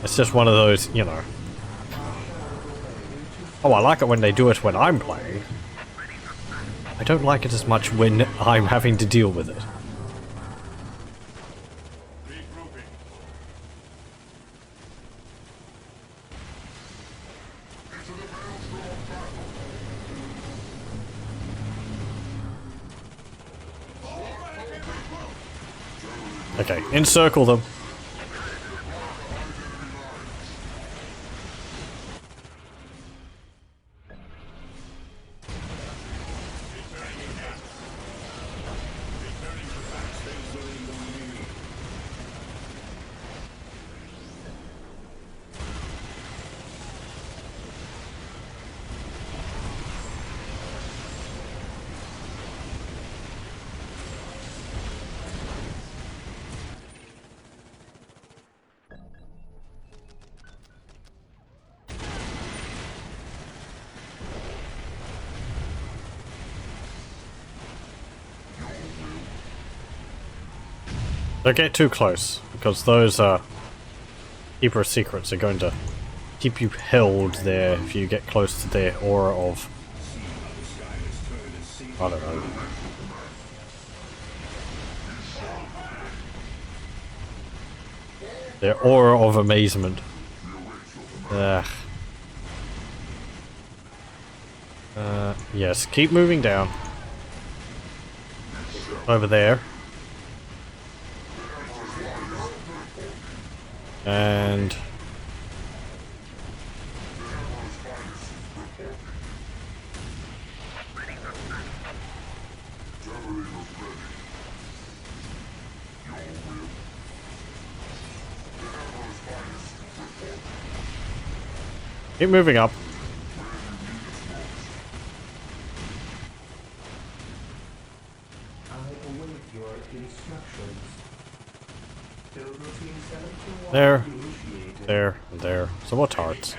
It's just one of those, you know. Oh, I like it when they do it when I'm playing. I don't like it as much when I'm having to deal with it. Okay, encircle them. Don't get too close, because those Keeper of Secrets are going to keep you held there if you get close to their aura of... I don't know. Their aura of amazement. Yes, keep moving down. Over there. And... keep moving up. There. There. There. Some more turrets.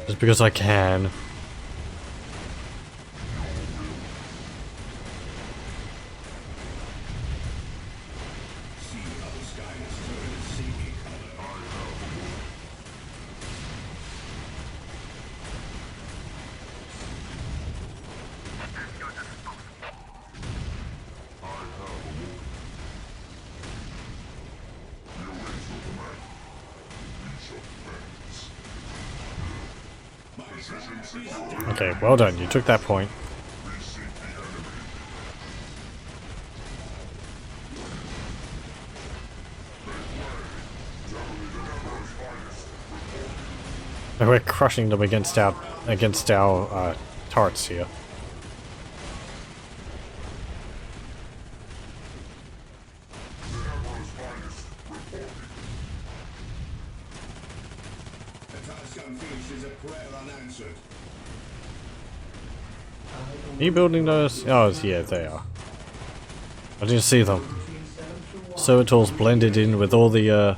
Just because I can. Okay, well done. You took that point. And we're crushing them against our turrets here. Are you building those? Oh, yeah, they are. I didn't see them. Servitors blended in with all the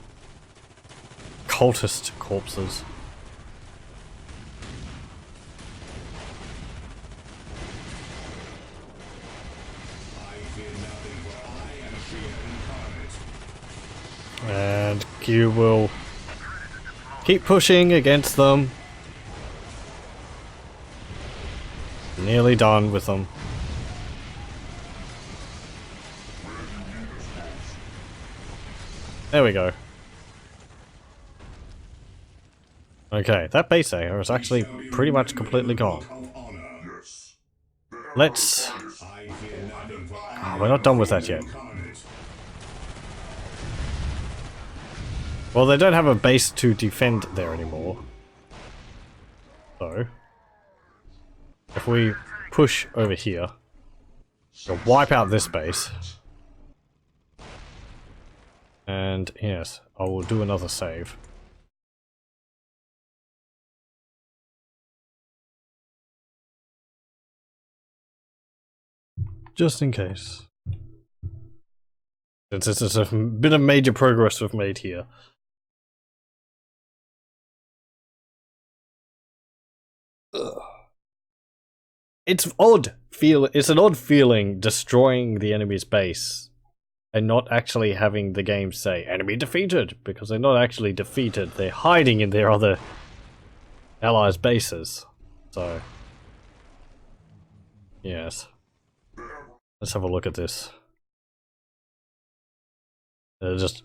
cultist corpses. And Q will keep pushing against them. Nearly done with them. There we go. Okay, that base area is actually pretty much completely gone. Let's... Oh, we're not done with that yet. Well, they don't have a base to defend there anymore. So... if we push over here, we'll wipe out this base. And yes, I will do another save. Just in case. This is a bit of major progress we've made here. Ugh. It's odd. It's an odd feeling destroying the enemy's base and not actually having the game say enemy defeated, because they're not actually defeated. They're hiding in their other allies' bases. So, yes. Let's have a look at this. They're just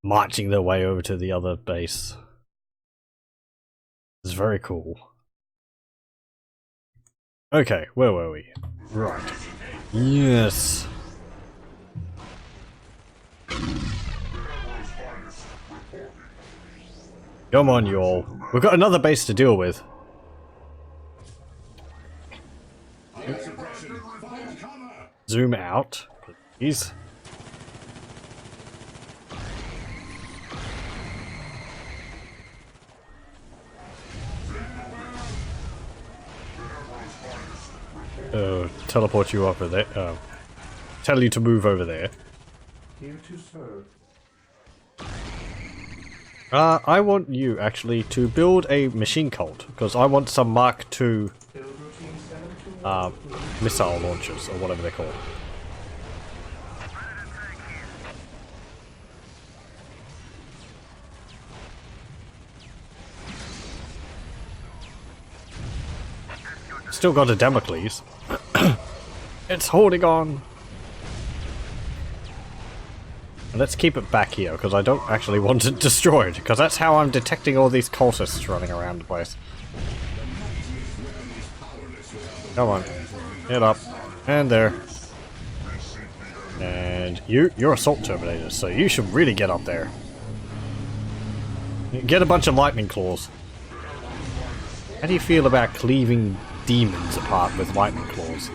marching their way over to the other base. It's very cool. Okay, where were we? Right. Yes. Come on, y'all. We've got another base to deal with. Zoom out, please. Teleport you over there. Tell you to move over there. Here to serve. I want you actually to build a machine cult, because I want some Mark II missile launchers, or whatever they're called. Still got a Damocles. It's holding on. Let's keep it back here, because I don't actually want it destroyed, because that's how I'm detecting all these cultists running around the place. Come on. Get up. And there. And you're Assault Terminators, so you should really get up there. Get a bunch of lightning claws. How do you feel about cleaving demons apart with lightning claws?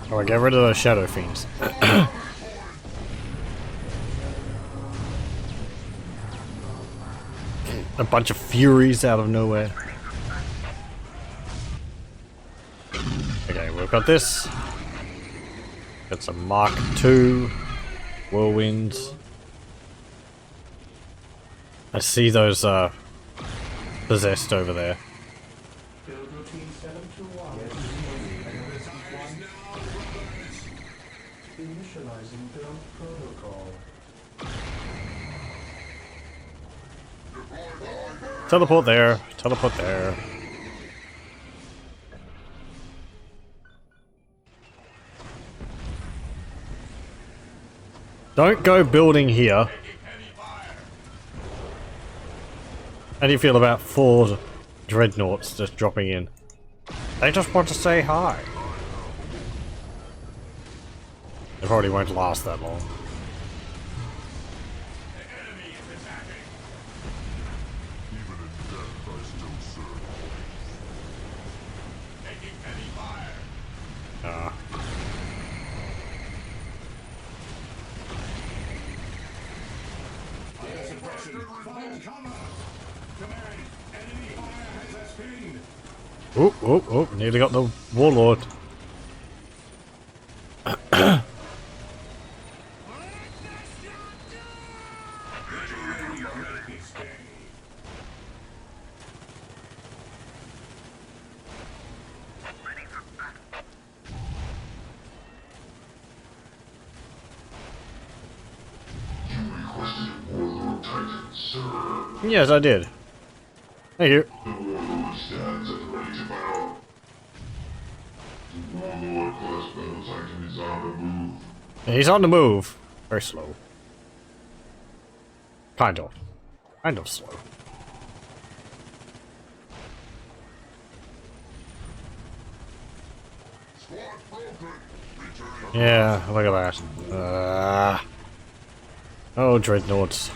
Alright, get rid of those Shadow Fiends. A bunch of Furies out of nowhere. Okay, we've got this. Got some Mark II Whirlwinds. I see those possessed over there. Team 721. Initializing build protocol. Teleport there. Teleport there. Don't go building here. How do you feel about 4 dreadnoughts just dropping in? They just want to say hi. They probably won't last that long. Oh, oh, oh, nearly got the warlord. Yes, I did. Thank you. He's on the move. Very slow. Kind of. Kind of slow. Yeah, look at that. Oh, dreadnoughts.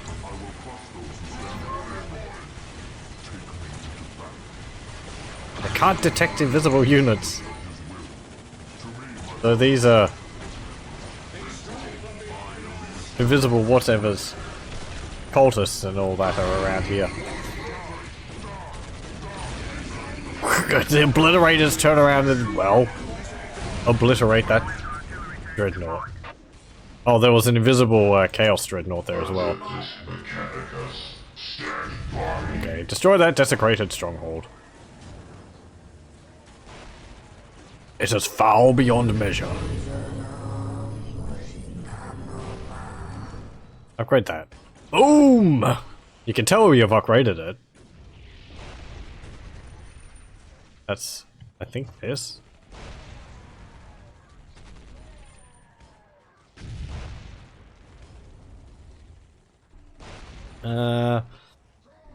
I can't detect invisible units. So these are invisible whatevers, cultists and all that are around here. The obliterators turn around and, well, obliterate that dreadnought. Oh, there was an invisible chaos dreadnought there as well. Okay, destroy that desecrated stronghold. It is foul beyond measure. Upgrade that. Boom! You can tell you've upgraded it. That's, I think, this.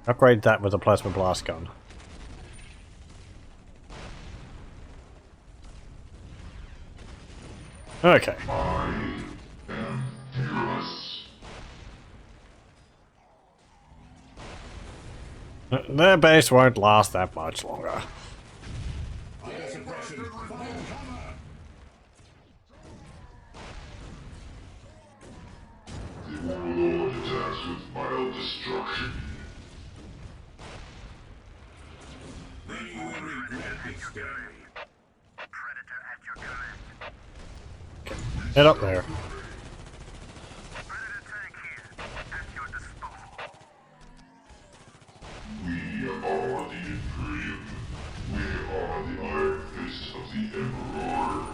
Upgrade that with a plasma blast gun. Okay. Their base won't last that much longer. The Warlord attacks with mild destruction. You will regret this day. Predator at your command. Head up there. Predator tank here, at your disposal. We are the Imperium. We are the Iron Fist of the Emperor.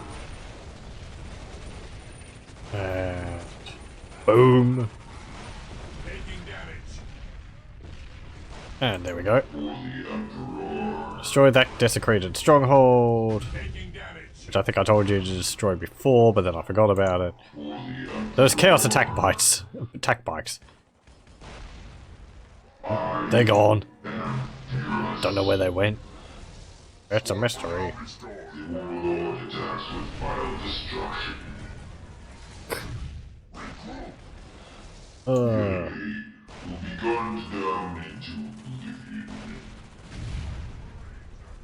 And boom. Taking damage. And there we go. For the Emperor. Destroy that desecrated stronghold. Taking damage. Which I think I told you to destroy before, but then I forgot about it. Those chaos attack bikes. Attack bikes. They're gone. Don't know where they went. It's a mystery. The Warlord attacks with mild destruction. Will be gunned down into oblivion.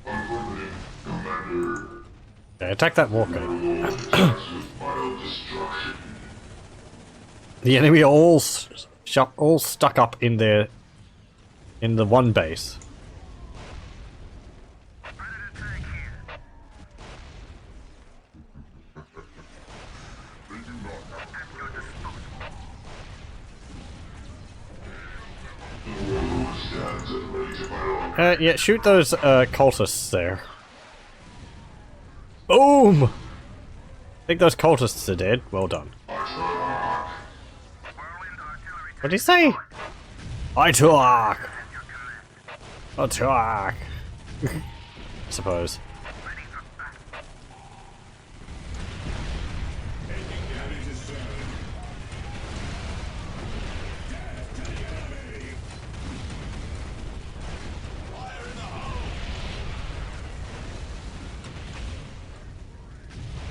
Affirmative, Commander. Okay, attack that walker. Warlord attacks with mild destruction. The enemy are all stuck up in their the one base. Predator tank here. At your disposal. The Warlord stands at ready to battle. Yeah, shoot those cultists there. Boom! I think those cultists are dead. Well done. What did he say? I talk! I talk! I suppose.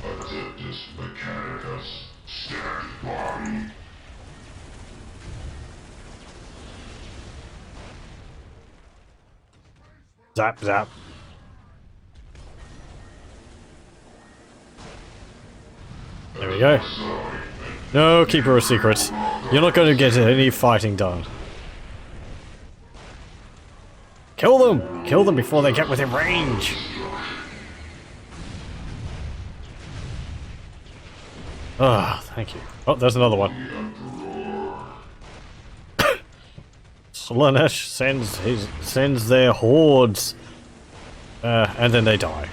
Adeptus Mechanicus, stand by. Zap, zap. There we go. No, Keeper of Secrets. You're not going to get any fighting done. Kill them! Kill them before they get within range! Ah, thank you. Oh, there's another one. Cylarne sends their hordes, and then they die.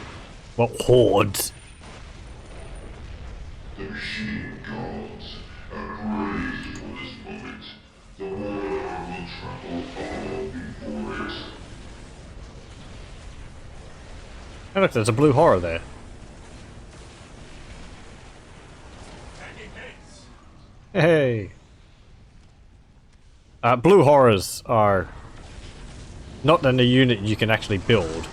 Well, hordes. The machine gods are crazy for this moment. The war will trample all before it. Oh look, there's a blue horror there. Hey! Blue horrors are not in a unit you can actually build.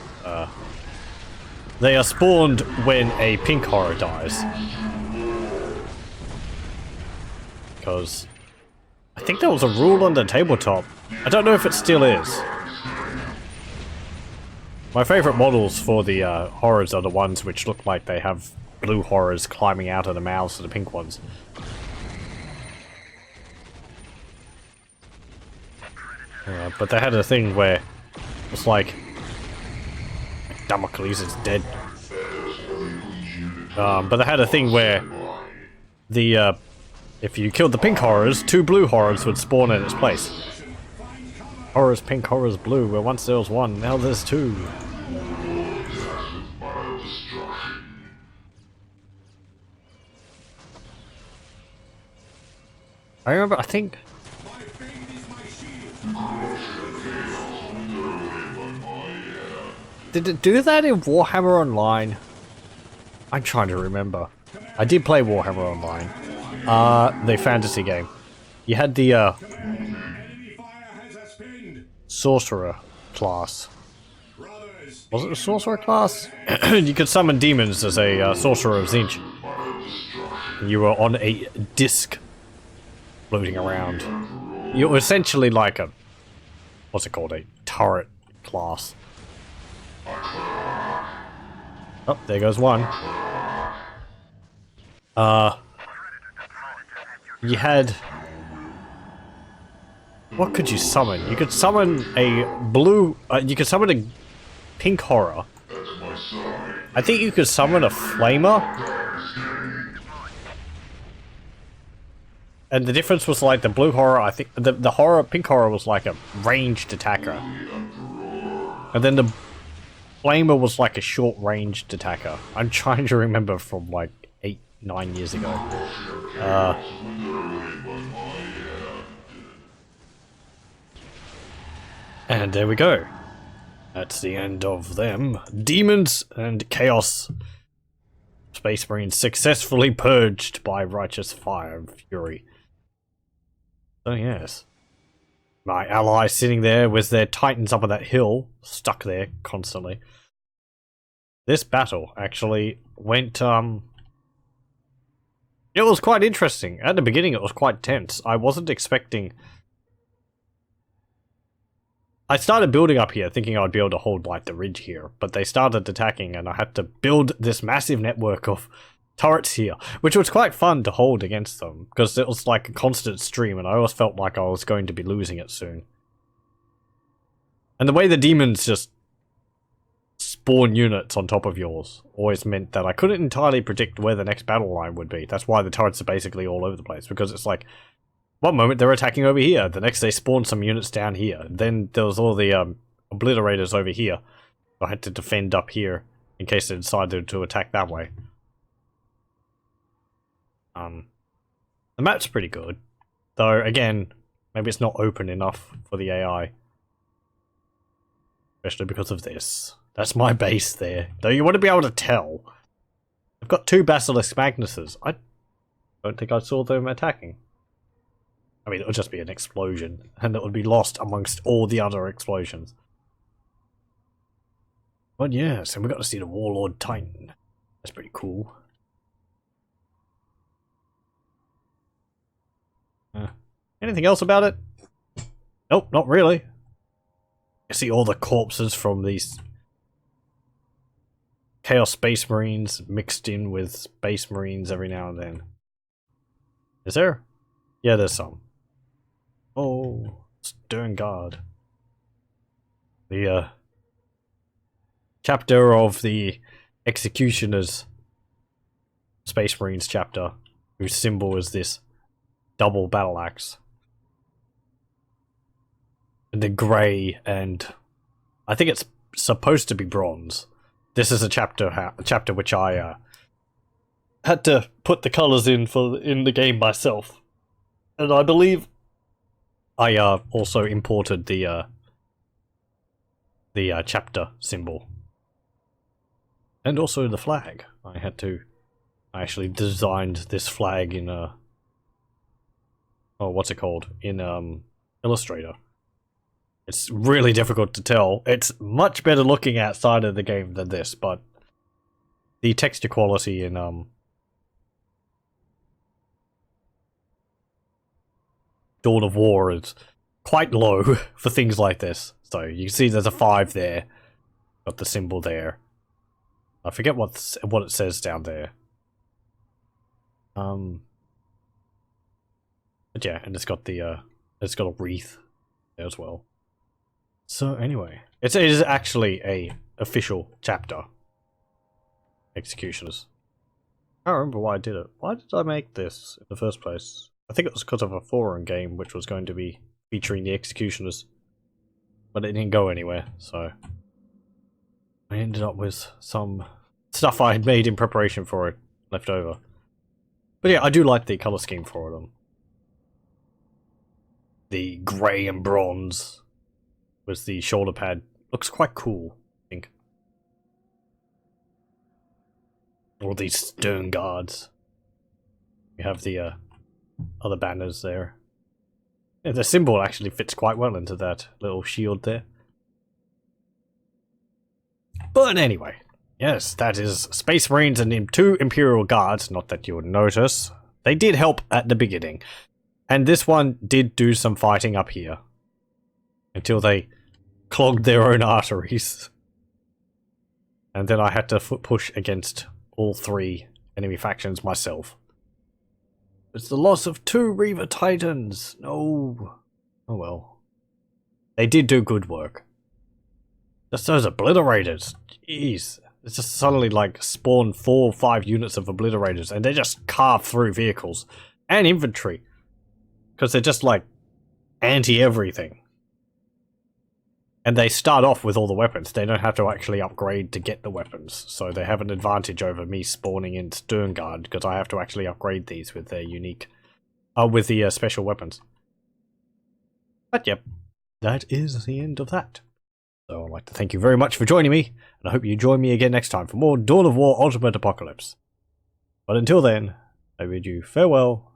They are spawned when a pink horror dies. Because I think there was a rule on the tabletop. I don't know if it still is. My favorite models for the horrors are the ones which look like they have blue horrors climbing out of the mouths of the pink ones. But they had a thing where it's like Damocles is dead. But they had a thing where the if you killed the pink horrors, 2 blue horrors would spawn in its place. Horrors pink, horrors blue. Where once there was 1, now there's 2. I remember. I think. Did it do that in Warhammer Online? I'm trying to remember. I did play Warhammer Online. The fantasy game. You had the sorcerer class. Was it a sorcerer class? You could summon demons as a sorcerer of Tzeentch. You were on a disc floating around. You were essentially like a, what's it called, a turret class. Oh, there goes one. You had... What could you summon? You could summon a blue... you could summon a pink horror. I think you could summon a flamer. And the difference was like the blue horror, I think... The horror, pink horror was like a ranged attacker. And then the flamer was like a short-ranged attacker. I'm trying to remember from like 8-9 years ago. And there we go. That's the end of them. Demons and Chaos. Space Marines successfully purged by righteous fire and fury. So yes. My ally sitting there with their titans up on that hill, stuck there constantly. This battle actually went, it was quite interesting. At the beginning it was quite tense. I wasn't expecting... I started building up here thinking I'd be able to hold like the ridge here, but they started attacking and I had to build this massive network of turrets here, which was quite fun to hold against them, because it was like a constant stream and I always felt like I was going to be losing it soon. And the way the demons just spawn units on top of yours always meant that I couldn't entirely predict where the next battle line would be. That's why the turrets are basically all over the place, because it's like, one moment they're attacking over here, the next they spawn some units down here, then there was all the obliterators over here. I had to defend up here in case they decided to attack that way. The map's pretty good, though again, maybe it's not open enough for the AI. Especially because of this. That's my base there. Though you want to be able to tell. I've got 2 Basilisk Magnuses. I don't think I saw them attacking. I mean, it would just be an explosion, and it would be lost amongst all the other explosions. But yes, and we got to see the Warlord Titan. That's pretty cool. Anything else about it? Nope, not really. You see all the corpses from these Chaos Space Marines mixed in with Space Marines every now and then. Is there? Yeah, there's some. Oh, Stern Guard. The chapter of the Executioners Space Marines chapter, whose symbol is this double battle axe. And the grey, and I think it's supposed to be bronze. This is a chapter which I had to put the colours in the game myself, and I believe I also imported the chapter symbol, and also the flag. I actually designed this flag in what's it called, in Illustrator. It's really difficult to tell. It's much better looking outside of the game than this, but the texture quality in Dawn of War is quite low for things like this. So you can see there's a 5 there. Got the symbol there. I forget what it says down there. But yeah, and it's got a wreath there as well. So anyway, it is actually a official chapter. Executioners. I don't remember why I did it. Why did I make this in the first place? I think it was because of a foreign game which was going to be featuring the Executioners. But it didn't go anywhere, so I ended up with some stuff I had made in preparation for it left over. But yeah, I do like the colour scheme for them. The grey and bronze with the shoulder pad looks quite cool, I think. All these stern guards. We have the other banners there. Yeah, the symbol actually fits quite well into that little shield there. But anyway, yes, that is Space Marines and 2 Imperial Guards, not that you would notice. They did help at the beginning. And this one did do some fighting up here. Until they clogged their own arteries. And then I had to push against all 3 enemy factions myself. It's the loss of 2 Reaver Titans! No! Oh well. They did do good work. Just those obliterators. Jeez. It's just suddenly like spawn 4 or 5 units of obliterators and they just carve through vehicles. And infantry. Because they're just like anti-everything. And they start off with all the weapons. They don't have to actually upgrade to get the weapons. So they have an advantage over me spawning in Stern Guard, because I have to actually upgrade these with their unique... with the special weapons. But yep, that is the end of that. So I'd like to thank you very much for joining me, and I hope you join me again next time for more Dawn of War Ultimate Apocalypse. But until then, I bid you farewell,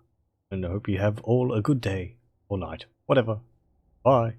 and I hope you have all a good day, or night, whatever. Bye.